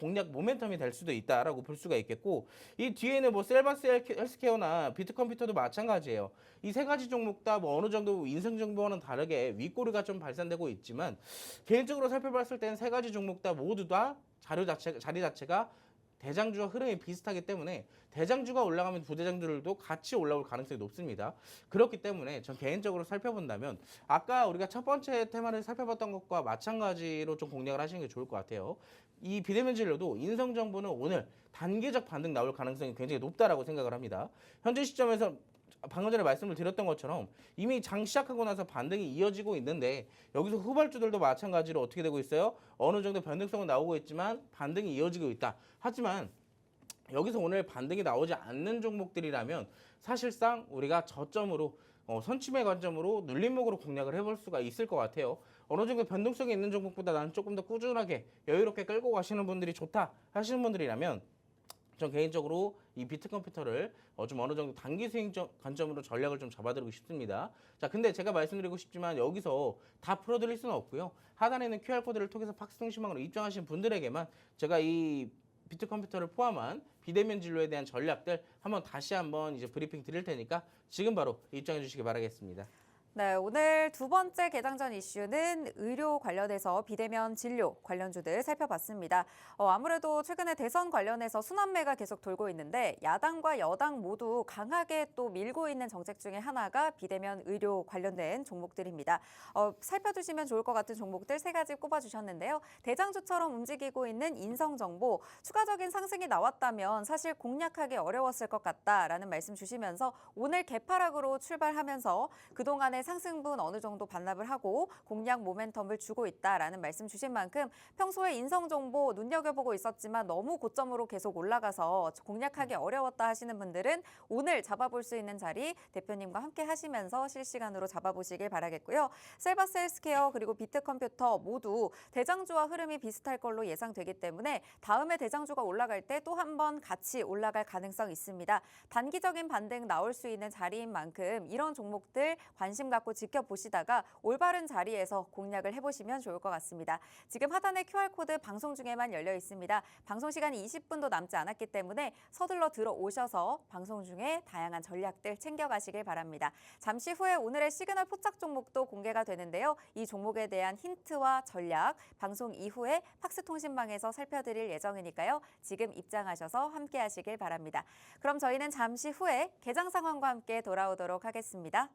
공략 모멘텀이 될 수도 있다라고 볼 수가 있겠고, 이 뒤에는 뭐 셀바스 헬스케어나 비트컴퓨터도 마찬가지예요. 이 세 가지 종목 다 뭐 어느 정도 인성정보와는 다르게 윗꼬리가 좀 발산되고 있지만, 개인적으로 살펴봤을 때는 세 가지 종목 다 모두 다 자리 자체가 대장주와 흐름이 비슷하기 때문에 대장주가 올라가면 부대장주들도 같이 올라올 가능성이 높습니다. 그렇기 때문에 전 개인적으로 살펴본다면 아까 우리가 첫 번째 테마를 살펴봤던 것과 마찬가지로 좀 공략을 하시는 게 좋을 것 같아요. 이 비대면 진료도 인성정보는 오늘 단계적 반등 나올 가능성이 굉장히 높다라고 생각을 합니다. 현재 시점에서 방금 전에 말씀을 드렸던 것처럼 이미 장 시작하고 나서 반등이 이어지고 있는데, 여기서 후발주들도 마찬가지로 어떻게 되고 있어요? 어느 정도 변동성은 나오고 있지만 반등이 이어지고 있다. 하지만 여기서 오늘 반등이 나오지 않는 종목들이라면 사실상 우리가 저점으로 선침의 관점으로 눌림목으로 공략을 해볼 수가 있을 것 같아요. 어느 정도 변동성이 있는 종목보다 나는 조금 더 꾸준하게 여유롭게 끌고 가시는 분들이 좋다 하시는 분들이라면 전 개인적으로 이 비트컴퓨터를 좀 어느 정도 단기 수익 관점으로 전략을 좀 잡아드리고 싶습니다. 자, 근데 제가 말씀드리고 싶지만 여기서 다 풀어드릴 수는 없고요. 하단에 있는 QR코드를 통해서 팍스통신망으로 입장하신 분들에게만 제가 이 비트컴퓨터를 포함한 비대면 진로에 대한 전략들 다시 한번 이제 브리핑 드릴 테니까 지금 바로 입장해 주시기 바라겠습니다. 네, 오늘 두 번째 개장전 이슈는 의료 관련해서 비대면 진료 관련주들 살펴봤습니다. 아무래도 최근에 대선 관련해서 순환매가 계속 돌고 있는데 야당과 여당 모두 강하게 또 밀고 있는 정책 중에 하나가 비대면 의료 관련된 종목들입니다. 살펴두시면 좋을 것 같은 종목들 세 가지 꼽아주셨는데요. 대장주처럼 움직이고 있는 인성정보, 추가적인 상승이 나왔다면 사실 공략하기 어려웠을 것 같다라는 말씀 주시면서 오늘 개파락으로 출발하면서 그동안의 상승분 어느 정도 반납을 하고 공략 모멘텀을 주고 있다라는 말씀 주신 만큼 평소에 인성정보 눈여겨보고 있었지만 너무 고점으로 계속 올라가서 공략하기 어려웠다 하시는 분들은 오늘 잡아볼 수 있는 자리 대표님과 함께 하시면서 실시간으로 잡아보시길 바라겠고요. 셀바스 헬스케어 그리고 비트컴퓨터 모두 대장주와 흐름이 비슷할 걸로 예상되기 때문에 다음에 대장주가 올라갈 때 또 한 번 같이 올라갈 가능성이 있습니다. 단기적인 반등 나올 수 있는 자리인 만큼 이런 종목들 관심 갖고 지켜보시다가 올바른 자리에서 공략을 해보시면 좋을 것 같습니다. 지금 하단에 QR코드 방송 중에만 열려 있습니다. 방송 시간이 20분도 남지 않았기 때문에 서둘러 들어오셔서 방송 중에 다양한 전략들 챙겨가시길 바랍니다. 잠시 후에 오늘의 시그널 포착 종목도 공개가 되는데요. 이 종목에 대한 힌트와 전략 방송 이후에 팍스통신망에서 살펴드릴 예정이니까요. 지금 입장하셔서 함께 하시길 바랍니다. 그럼 저희는 잠시 후에 개장 상황과 함께 돌아오도록 하겠습니다.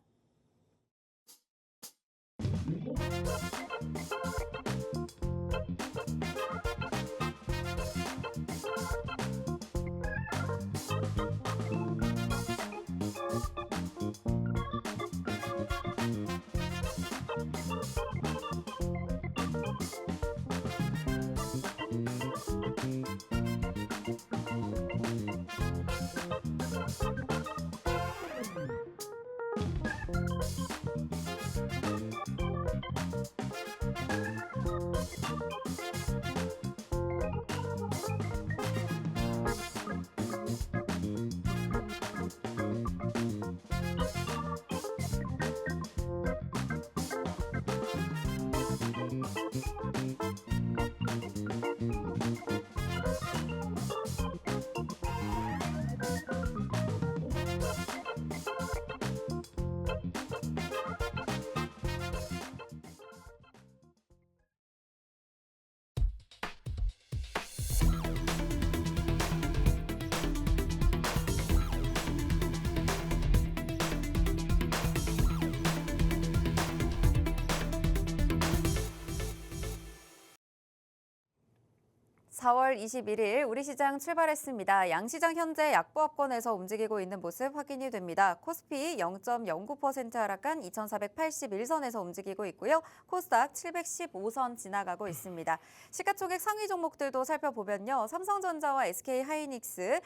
4월 21일 우리 시장 출발했습니다. 양시장 현재 약보합권에서 움직이고 있는 모습 확인이 됩니다. 코스피 0.09% 하락한 2,481선에서 움직이고 있고요. 코스닥 715선 지나가고 있습니다. 시가총액 상위 종목들도 살펴보면요. 삼성전자와 SK하이닉스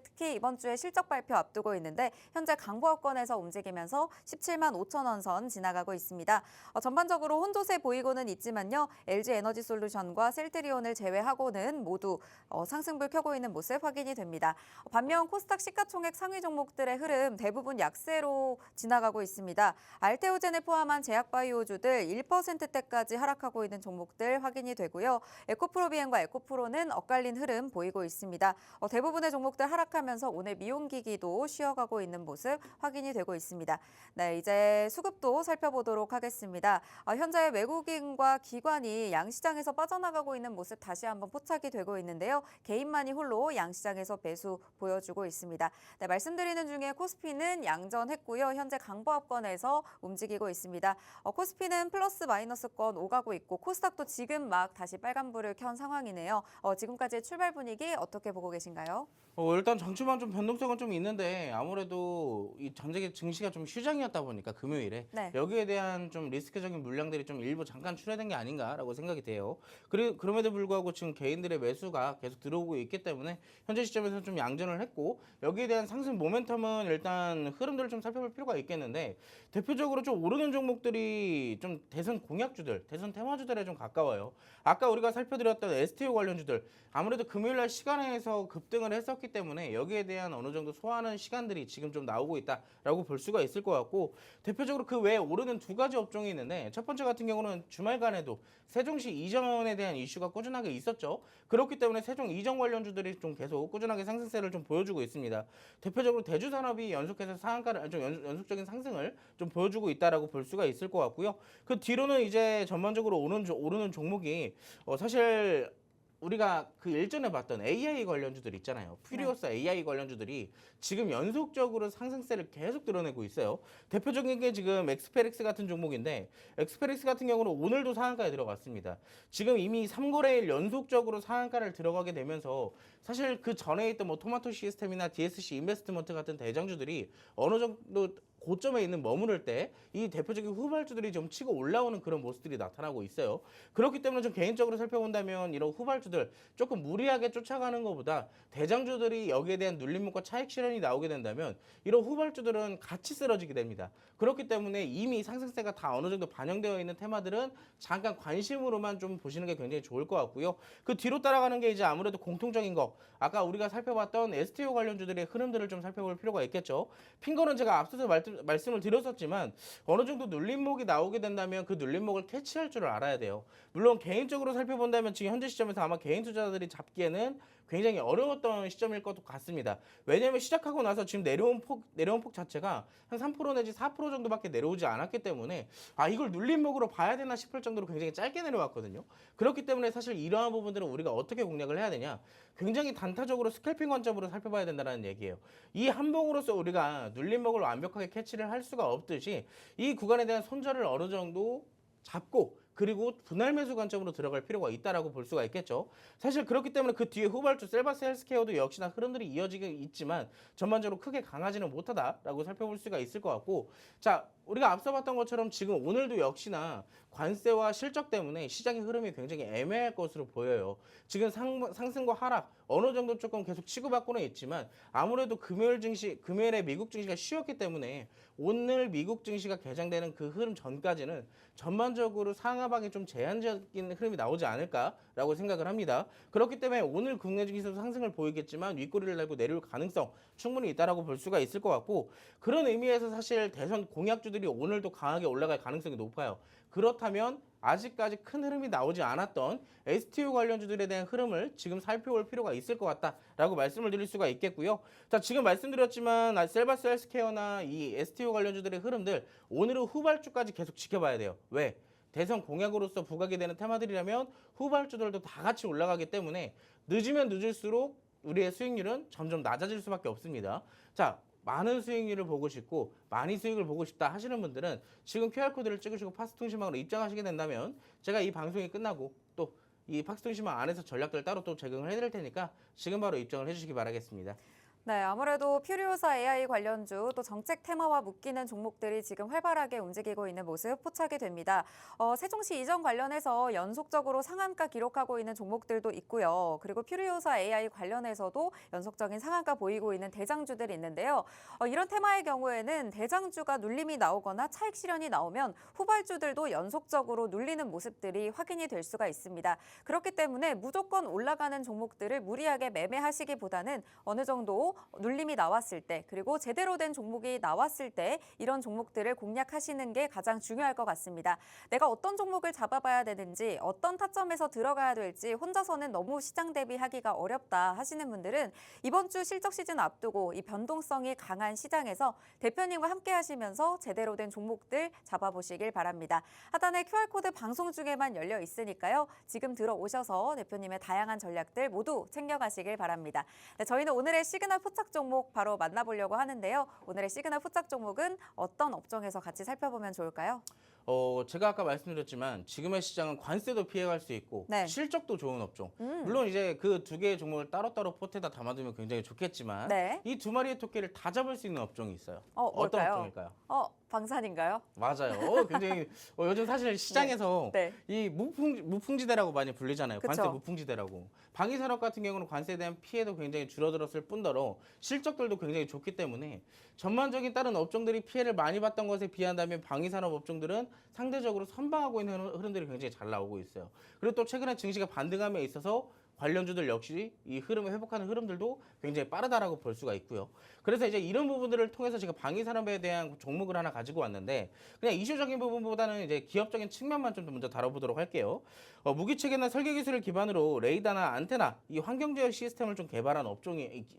특히 이번 주에 실적 발표 앞두고 있는데 현재 강보합권에서 움직이면서 17만 5천 원 선 지나가고 있습니다. 전반적으로 혼조세 보이고는 있지만요. LG에너지솔루션과 셀트리온을 제외하고는 모두 상승불 켜고 있는 모습 확인이 됩니다. 반면 코스닥 시가총액 상위 종목들의 흐름 대부분 약세로 지나가고 있습니다. 알테오젠을 포함한 제약바이오주들 1%대까지 하락하고 있는 종목들 확인이 되고요. 에코프로비엔과 에코프로는 엇갈린 흐름 보이고 있습니다. 대부분의 종목들 하락하면서 오늘 미용기기도 쉬어가고 있는 모습 확인이 되고 있습니다. 네, 이제 수급도 살펴보도록 하겠습니다. 현재 외국인과 기관이 양시장에서 빠져나가고 있는 모습 다시 한번 포착이 되고 있는데요. 개인만이 홀로 양시장에서 매수 보여주고 있습니다. 네, 말씀드리는 중에 코스피는 양전했고요. 현재 강보합권에서 움직이고 있습니다. 코스피는 플러스 마이너스권 오가고 있고 코스닥도 지금 막 다시 빨간불을 켠 상황이네요. 지금까지의 출발 분위기 어떻게 보고 계신가요? 일단 장초반 좀 변동성은 좀 있는데 아무래도 이 전세계 증시가 좀 휴장이었다 보니까 금요일에 네. 여기에 대한 좀 리스크적인 물량들이 좀 일부 잠깐 출회된 게 아닌가라고 생각이 돼요. 그럼에도 불구하고 지금 개인들의 매수가 계속 들어오고 있기 때문에 현재 시점에서 좀 양전을 했고 여기에 대한 상승 모멘텀은 일단 흐름들을 좀 살펴볼 필요가 있겠는데 대표적으로 좀 오르는 종목들이 좀 대선 공약주들, 대선 테마주들에 좀 가까워요. 아까 우리가 살펴드렸던 STO 관련주들 아무래도 금요일날 시간에서 급등을 했었기 때문에 여기에 대한 어느 정도 소화하는 시간들이 지금 좀 나오고 있다라고 볼 수가 있을 것 같고 대표적으로 그 외에 오르는 두 가지 업종이 있는데 첫 번째 같은 경우는 주말간에도 세종시 이전에 대한 이슈가 꾸준하게 있었죠. 그렇기 때문에 세종 이전 관련주들이 좀 계속 꾸준하게 상승세를 좀 보여주고 있습니다. 대표적으로 대주산업이 연속해서 상한가를 좀 연속적인 상승을 좀 보여주고 있다라고 볼 수가 있을 것 같고요. 그 뒤로는 이제 전반적으로 오르는 종목이 사실 우리가 그 일전에 봤던 AI 관련주들 있잖아요. 퓨리오스 AI 관련주들이 지금 연속적으로 상승세를 계속 드러내고 있어요. 대표적인 게 지금 엑스페릭스 같은 종목인데 엑스페릭스 같은 경우는 오늘도 상한가에 들어갔습니다. 지금 이미 3거래일 연속적으로 상한가를 들어가게 되면서 사실 그 전에 있던 뭐 토마토 시스템이나 DSC 인베스트먼트 같은 대장주들이 어느 정도 고점에 있는 머무를 때 이 대표적인 후발주들이 좀 치고 올라오는 그런 모습들이 나타나고 있어요. 그렇기 때문에 좀 개인적으로 살펴본다면 이런 후발주들 조금 무리하게 쫓아가는 것보다 대장주들이 여기에 대한 눌림목과 차익 실현이 나오게 된다면 이런 후발주들은 같이 쓰러지게 됩니다. 그렇기 때문에 이미 상승세가 다 어느 정도 반영되어 있는 테마들은 잠깐 관심으로만 좀 보시는 게 굉장히 좋을 것 같고요. 그 뒤로 따라가는 게 이제 아무래도 공통적인 거 아까 우리가 살펴봤던 STO 관련주들의 흐름들을 좀 살펴볼 필요가 있겠죠. 핀거는 제가 앞서서 말씀을 드렸었지만 어느 정도 눌림목이 나오게 된다면 그 눌림목을 캐치할 줄을 알아야 돼요. 물론 개인적으로 살펴본다면 지금 현재 시점에서 아마 개인 투자자들이 잡기에는 굉장히 어려웠던 시점일 것 같습니다. 왜냐하면 시작하고 나서 지금 내려온 폭 자체가 한 3% 내지 4% 정도밖에 내려오지 않았기 때문에 이걸 눌림목으로 봐야 되나 싶을 정도로 굉장히 짧게 내려왔거든요. 그렇기 때문에 사실 이러한 부분들은 우리가 어떻게 공략을 해야 되냐? 굉장히 단타적으로 스캘핑 관점으로 살펴봐야 된다는 얘기예요. 이 한봉으로서 우리가 눌림목을 완벽하게 캐치를 할 수가 없듯이 이 구간에 대한 손절을 어느 정도 잡고 그리고 분할 매수 관점으로 들어갈 필요가 있다라고 볼 수가 있겠죠. 사실 그렇기 때문에 그 뒤에 후발주 셀바스 헬스케어도 역시나 흐름들이 이어지긴 있지만 전반적으로 크게 강하지는 못하다라고 살펴볼 수가 있을 것 같고 자 우리가 앞서 봤던 것처럼 지금 오늘도 역시나 관세와 실적 때문에 시장의 흐름이 굉장히 애매할 것으로 보여요. 지금 상승과 하락 어느 정도 조금 계속 치고받고는 있지만 아무래도 금요일에 미국 증시가 쉬었기 때문에 오늘 미국 증시가 개장되는 그 흐름 전까지는 전반적으로 상하방에 좀 제한적인 흐름이 나오지 않을까라고 생각을 합니다. 그렇기 때문에 오늘 국내 증시도 상승을 보이겠지만 윗꼬리를 달고 내려올 가능성 충분히 있다라고 볼 수가 있을 것 같고 그런 의미에서 사실 대선 공약주들이 오늘도 강하게 올라갈 가능성이 높아요. 그렇다면 아직까지 큰 흐름이 나오지 않았던 STO 관련주들에 대한 흐름을 지금 살펴볼 필요가 있을 것 같다라고 말씀을 드릴 수가 있겠고요. 자, 지금 말씀드렸지만 셀바스 헬스케어나 이 STO 관련주들의 흐름들 오늘은 후발주까지 계속 지켜봐야 돼요. 왜? 대선 공약으로서 부각이 되는 테마들이라면 후발주들도 다 같이 올라가기 때문에 늦으면 늦을수록 우리의 수익률은 점점 낮아질 수밖에 없습니다. 자, 많은 수익률을 보고 싶고 많이 수익을 보고 싶다 하시는 분들은 지금 QR코드를 찍으시고 파스통신망으로 입장하시게 된다면 제가 이 방송이 끝나고 또 이 팍스통신망 안에서 전략들 따로 또 제공을 해드릴 테니까 지금 바로 입장을 해주시기 바라겠습니다. 네, 아무래도 퓨리오사 AI 관련주 또 정책 테마와 묶이는 종목들이 지금 활발하게 움직이고 있는 모습 포착이 됩니다. 세종시 이전 관련해서 연속적으로 상한가 기록하고 있는 종목들도 있고요. 그리고 퓨리오사 AI 관련해서도 연속적인 상한가 보이고 있는 대장주들이 있는데요. 이런 테마의 경우에는 대장주가 눌림이 나오거나 차익 실현이 나오면 후발주들도 연속적으로 눌리는 모습들이 확인이 될 수가 있습니다. 그렇기 때문에 무조건 올라가는 종목들을 무리하게 매매하시기보다는 어느 정도 눌림이 나왔을 때 그리고 제대로 된 종목이 나왔을 때 이런 종목들을 공략하시는 게 가장 중요할 것 같습니다. 내가 어떤 종목을 잡아봐야 되는지 어떤 타점에서 들어가야 될지 혼자서는 너무 시장 대비하기가 어렵다 하시는 분들은 이번 주 실적 시즌 앞두고 이 변동성이 강한 시장에서 대표님과 함께 하시면서 제대로 된 종목들 잡아보시길 바랍니다. 하단에 QR코드 방송 중에만 열려 있으니까요. 지금 들어오셔서 대표님의 다양한 전략들 모두 챙겨가시길 바랍니다. 네, 저희는 오늘의 시그널 포착 종목 바로 만나보려고 하는데요. 오늘의 시그널 포착 종목은 어떤 업종에서 같이 살펴보면 좋을까요? 제가 아까 말씀드렸지만 지금의 시장은 관세도 피해갈 수 있고 네. 실적도 좋은 업종. 물론 이제 그 두 개의 종목을 따로따로 포트에다 담아두면 굉장히 좋겠지만 네. 이 두 마리의 토끼를 다 잡을 수 있는 업종이 있어요. 어떤 뭘까요? 업종일까요? 방산인가요? 맞아요. 굉장히 요즘 사실 시장에서 네. 이 무풍지대라고 많이 불리잖아요. 관세 그쵸. 무풍지대라고. 방위산업 같은 경우는 관세에 대한 피해도 굉장히 줄어들었을 뿐더러 실적들도 굉장히 좋기 때문에 전반적인 다른 업종들이 피해를 많이 봤던 것에 비한다면 방위산업 업종들은 상대적으로 선방하고 있는 흐름들이 굉장히 잘 나오고 있어요. 그리고 또 최근에 증시가 반등함에 있어서 관련주들 역시 이 흐름을 회복하는 흐름들도 굉장히 빠르다라고 볼 수가 있고요. 그래서 이제 이런 부분들을 통해서 제가 방위산업에 대한 종목을 하나 가지고 왔는데 그냥 이슈적인 부분보다는 이제 기업적인 측면만 좀 먼저 다뤄보도록 할게요. 무기체계나 설계 기술을 기반으로 레이더나 안테나, 이 환경제어 시스템을 좀 개발한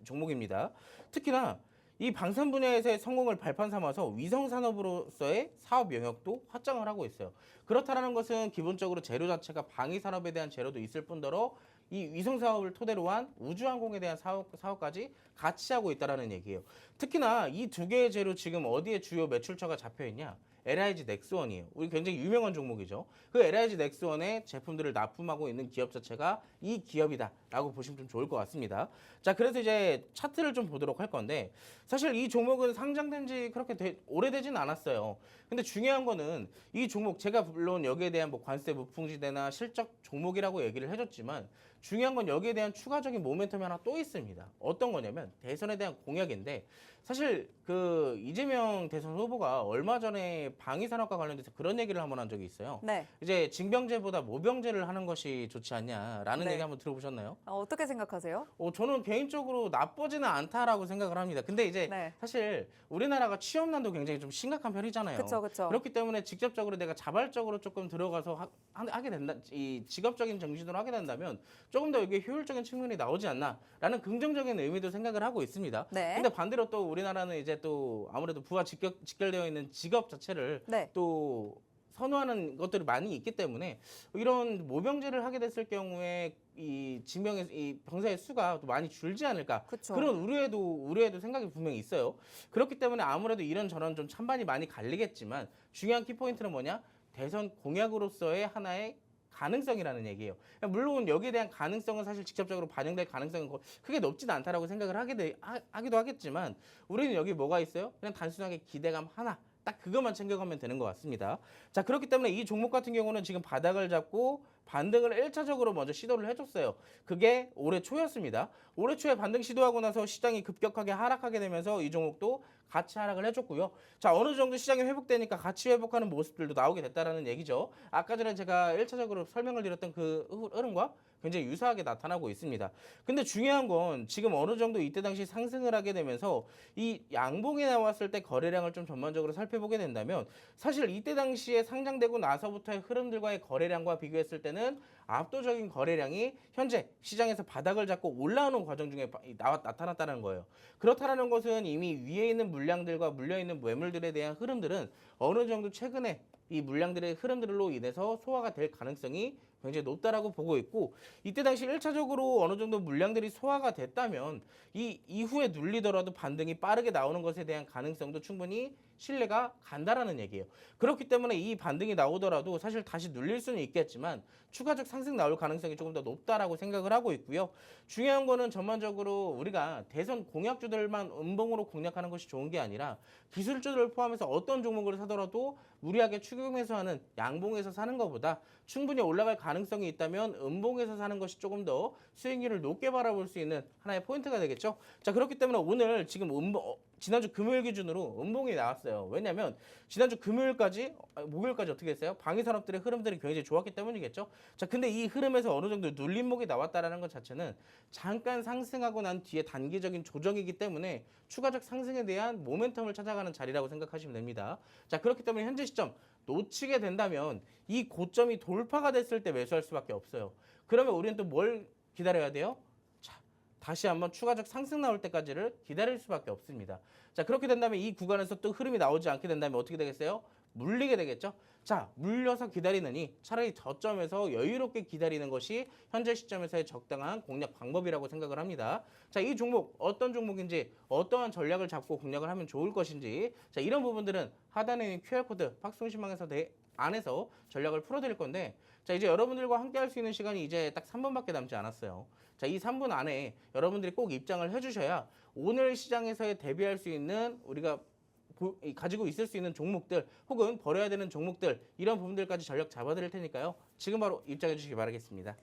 종목입니다. 특히나 이 방산 분야에서의 성공을 발판 삼아서 위성 산업으로서의 사업 영역도 확장을 하고 있어요. 그렇다라는 것은 기본적으로 재료 자체가 방위 산업에 대한 재료도 있을 뿐더러 이 위성 사업을 토대로 한 우주항공에 대한 사업까지 같이 하고 있다라는 얘기예요. 특히나 이 두 개의 재료 지금 어디에 주요 매출처가 잡혀 있냐? LIG 넥스원이에요. 우리 굉장히 유명한 종목이죠. 그 LIG 넥스원의 제품들을 납품하고 있는 기업 자체가 이 기업이다라고 보시면 좀 좋을 것 같습니다. 자, 그래서 이제 차트를 좀 보도록 할 건데 사실 이 종목은 상장된 지 그렇게 오래되진 않았어요. 근데 중요한 거는 이 종목 제가 물론 여기에 대한 뭐 관세 무풍지대나 실적 종목이라고 얘기를 해줬지만 중요한 건 여기에 대한 추가적인 모멘텀이 하나 또 있습니다. 어떤 거냐면 대선에 대한 공약인데 사실 그 이재명 대선 후보가 얼마 전에 방위산업과 관련돼서 그런 얘기를 한번 한 적이 있어요. 네. 이제 징병제보다 모병제를 하는 것이 좋지 않냐라는 네. 얘기 한번 들어보셨나요? 어떻게 생각하세요? 저는 개인적으로 나쁘지는 않다라고 생각을 합니다. 근데 이제 네. 사실 우리나라가 취업난도 굉장히 좀 심각한 편이잖아요. 그쵸. 그렇기 때문에 직접적으로 내가 자발적으로 조금 들어가서 하게 된다, 이 직업적인 정신으로 하게 된다면 조금 더 이게 효율적인 측면이 나오지 않나라는 긍정적인 의미도 생각을 하고 있습니다. 네. 근데 반대로 또 우리나라는 이제 또 아무래도 부와 직결되어 있는 직업 자체를 네. 또 선호하는 것들이 많이 있기 때문에 이런 모병제를 하게 됐을 경우에 이 병사의 수가 또 많이 줄지 않을까 그쵸. 그런 우려에도 생각이 분명히 있어요. 그렇기 때문에 아무래도 이런저런 좀 찬반이 많이 갈리겠지만 중요한 키포인트는 뭐냐? 대선 공약으로서의 하나의 가능성이라는 얘기예요. 물론 여기에 대한 가능성은 사실 직접적으로 반영될 가능성은 크게 높지는 않다라고 생각을 하기도 하겠지만 우리는 여기 뭐가 있어요? 그냥 단순하게 기대감 하나. 딱 그것만 챙겨가면 되는 것 같습니다. 자, 그렇기 때문에 이 종목 같은 경우는 지금 바닥을 잡고 반등을 1차적으로 먼저 시도를 해줬어요. 그게 올해 초였습니다. 올해 초에 반등 시도하고 나서 시장이 급격하게 하락하게 되면서 이 종목도 같이 하락을 해줬고요. 자, 어느 정도 시장이 회복되니까 같이 회복하는 모습들도 나오게 됐다라는 얘기죠. 아까 전에 제가 1차적으로 설명을 드렸던 그 흐름과 굉장히 유사하게 나타나고 있습니다. 근데 중요한 건 지금 어느 정도 이때 당시 상승을 하게 되면서 이 양봉이 나왔을 때 거래량을 좀 전반적으로 살펴보게 된다면 사실 이때 당시에 상장되고 나서부터의 흐름들과의 거래량과 비교했을 때는 압도적인 거래량이 현재 시장에서 바닥을 잡고 올라오는 과정 중에 나타났다는 거예요. 그렇다는 것은 이미 위에 있는 물량들과 물려있는 매물들에 대한 흐름들은 어느 정도 최근에 이 물량들의 흐름들로 인해서 소화가 될 가능성이 굉장히 높다라고 보고 있고, 이때 당시 1차적으로 어느 정도 물량들이 소화가 됐다면 이 이후에 눌리더라도 반등이 빠르게 나오는 것에 대한 가능성도 충분히 신뢰가 간다라는 얘기예요. 그렇기 때문에 이 반등이 나오더라도 사실 다시 눌릴 수는 있겠지만 추가적 상승 나올 가능성이 조금 더 높다라고 생각을 하고 있고요. 중요한 거는 전반적으로 우리가 대선 공약주들만 음봉으로 공략하는 것이 좋은 게 아니라 기술주들을 포함해서 어떤 종목을 사더라도 무리하게 추격 매수하는 양봉에서 사는 것보다 충분히 올라갈 가능성이 있다면 음봉에서 사는 것이 조금 더 수익률을 높게 바라볼 수 있는 하나의 포인트가 되겠죠. 자, 그렇기 때문에 오늘 지금 지난주 금요일 기준으로 음봉이 나왔어요. 왜냐하면 지난주 목요일까지 어떻게 했어요? 방위산업들의 흐름들이 굉장히 좋았기 때문이겠죠. 자, 근데 이 흐름에서 어느 정도 눌림목이 나왔다라는 것 자체는 잠깐 상승하고 난 뒤에 단기적인 조정이기 때문에 추가적 상승에 대한 모멘텀을 찾아가는 자리라고 생각하시면 됩니다. 자, 그렇기 때문에 현재 시점 놓치게 된다면 이 고점이 돌파가 됐을 때 매수할 수밖에 없어요. 그러면 우리는 또 뭘 기다려야 돼요? 다시 한번 추가적 상승 나올 때까지를 기다릴 수밖에 없습니다. 자, 그렇게 된다면 이 구간에서 또 흐름이 나오지 않게 된다면 어떻게 되겠어요? 물리게 되겠죠. 자, 물려서 기다리느니 차라리 저점에서 여유롭게 기다리는 것이 현재 시점에서의 적당한 공략 방법이라고 생각을 합니다. 자, 이 종목 어떤 종목인지 어떠한 전략을 잡고 공략을 하면 좋을 것인지, 자, 이런 부분들은 하단에 있는 QR코드 박스통신망에서 안에서 전략을 풀어드릴 건데, 자, 이제 여러분들과 함께 할 수 있는 시간이 이제 딱 3분밖에 남지 않았어요. 자, 이 3분 안에 여러분들이 꼭 입장을 해주셔야 오늘 시장에서의 대비할 수 있는 우리가 가지고 있을 수 있는 종목들 혹은 버려야 되는 종목들, 이런 부분들까지 전략 잡아드릴 테니까요. 지금 바로 입장해 주시기 바라겠습니다.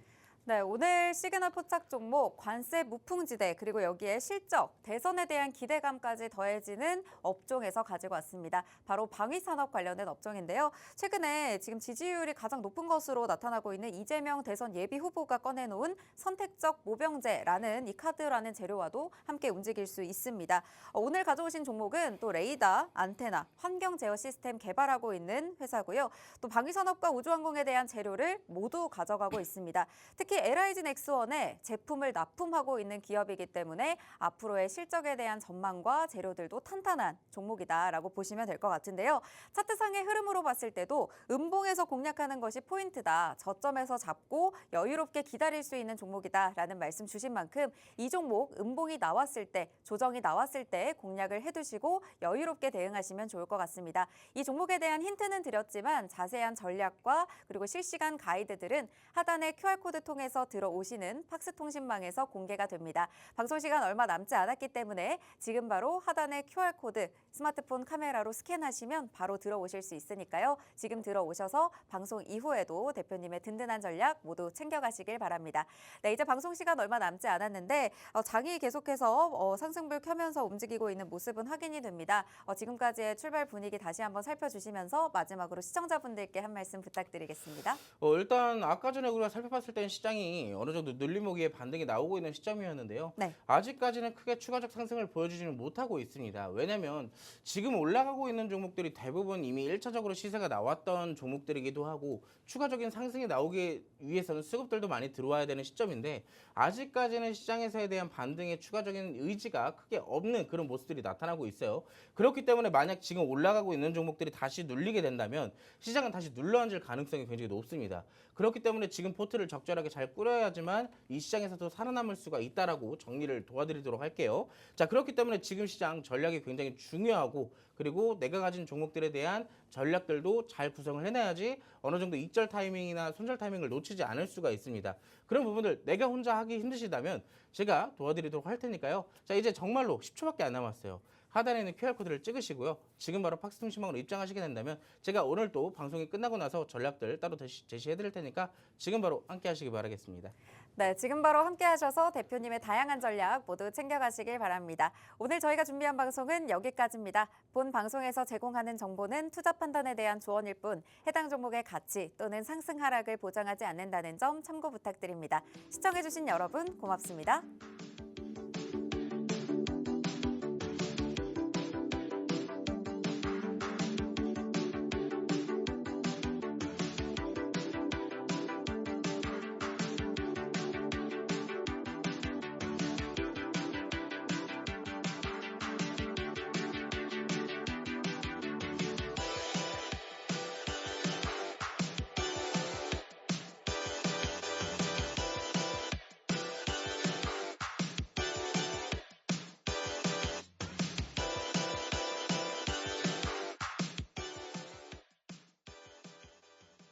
네, 오늘 시그널 포착 종목 관세 무풍지대, 그리고 여기에 실적, 대선에 대한 기대감까지 더해지는 업종에서 가지고 왔습니다. 바로 방위산업 관련된 업종인데요. 최근에 지금 지지율이 가장 높은 것으로 나타나고 있는 이재명 대선 예비 후보가 꺼내놓은 선택적 모병제라는 이 카드라는 재료와도 함께 움직일 수 있습니다. 오늘 가져오신 종목은 또 레이더, 안테나, 환경 제어 시스템 개발하고 있는 회사고요. 또 방위산업과 우주항공에 대한 재료를 모두 가져가고 있습니다. 특히 LIG 넥스원에 제품을 납품하고 있는 기업이기 때문에 앞으로의 실적에 대한 전망과 재료들도 탄탄한 종목이다라고 보시면 될 것 같은데요. 차트상의 흐름으로 봤을 때도 음봉에서 공략하는 것이 포인트다. 저점에서 잡고 여유롭게 기다릴 수 있는 종목이다라는 말씀 주신 만큼 이 종목 음봉이 나왔을 때, 조정이 나왔을 때 공략을 해두시고 여유롭게 대응하시면 좋을 것 같습니다. 이 종목에 대한 힌트는 드렸지만 자세한 전략과 그리고 실시간 가이드들은 하단의 QR코드 통해서 들어오시는 팍스통신망에서 공개가 됩니다. 방송 시간 얼마 남지 않았기 때문에 지금 바로 하단의 QR코드 스마트폰 카메라로 스캔하시면 바로 들어오실 수 있으니까요. 지금 들어오셔서 방송 이후에도 대표님의 든든한 전략 모두 챙겨가시길 바랍니다. 네, 이제 방송 시간 얼마 남지 않았는데 장이 계속해서 상승불 켜면서 움직이고 있는 모습은 확인이 됩니다. 지금까지의 출발 분위기 다시 한번 살펴주시면서 마지막으로 시청자분들께 한 말씀 부탁드리겠습니다. 일단 아까 전에 우리가 살펴봤을 때는 시장이 어느 정도 눌림목의 반등이 나오고 있는 시점이었는데요. 네. 아직까지는 크게 추가적 상승을 보여주지는 못하고 있습니다. 왜냐하면 지금 올라가고 있는 종목들이 대부분 이미 1차적으로 시세가 나왔던 종목들이기도 하고 추가적인 상승이 나오기 위해서는 수급들도 많이 들어와야 되는 시점인데 아직까지는 시장에서에 대한 반등의 추가적인 의지가 크게 없는 그런 모습들이 나타나고 있어요. 그렇기 때문에 만약 지금 올라가고 있는 종목들이 다시 눌리게 된다면 시장은 다시 눌러앉을 가능성이 굉장히 높습니다. 그렇기 때문에 지금 포트를 적절하게 잘 꾸려야지만 이 시장에서도 살아남을 수가 있다라고 정리를 도와드리도록 할게요. 자, 그렇기 때문에 지금 시장 전략이 굉장히 중요하고, 그리고 내가 가진 종목들에 대한 전략들도 잘 구성을 해놔야지 어느 정도 익절 타이밍이나 손절 타이밍을 놓치지 않을 수가 있습니다. 그런 부분들 내가 혼자 하기 힘드시다면 제가 도와드리도록 할 테니까요. 자, 이제 정말로 10초밖에 안 남았어요. 하단에 있는 QR코드를 찍으시고요. 지금 바로 팍스통신망으로 입장하시게 된다면 제가 오늘 또 방송이 끝나고 나서 전략들 따로 제시해드릴 테니까 지금 바로 함께 하시기 바라겠습니다. 네, 지금 바로 함께 하셔서 대표님의 다양한 전략 모두 챙겨가시길 바랍니다. 오늘 저희가 준비한 방송은 여기까지입니다. 본 방송에서 제공하는 정보는 투자 판단에 대한 조언일 뿐 해당 종목의 가치 또는 상승 하락을 보장하지 않는다는 점 참고 부탁드립니다. 시청해주신 여러분 고맙습니다.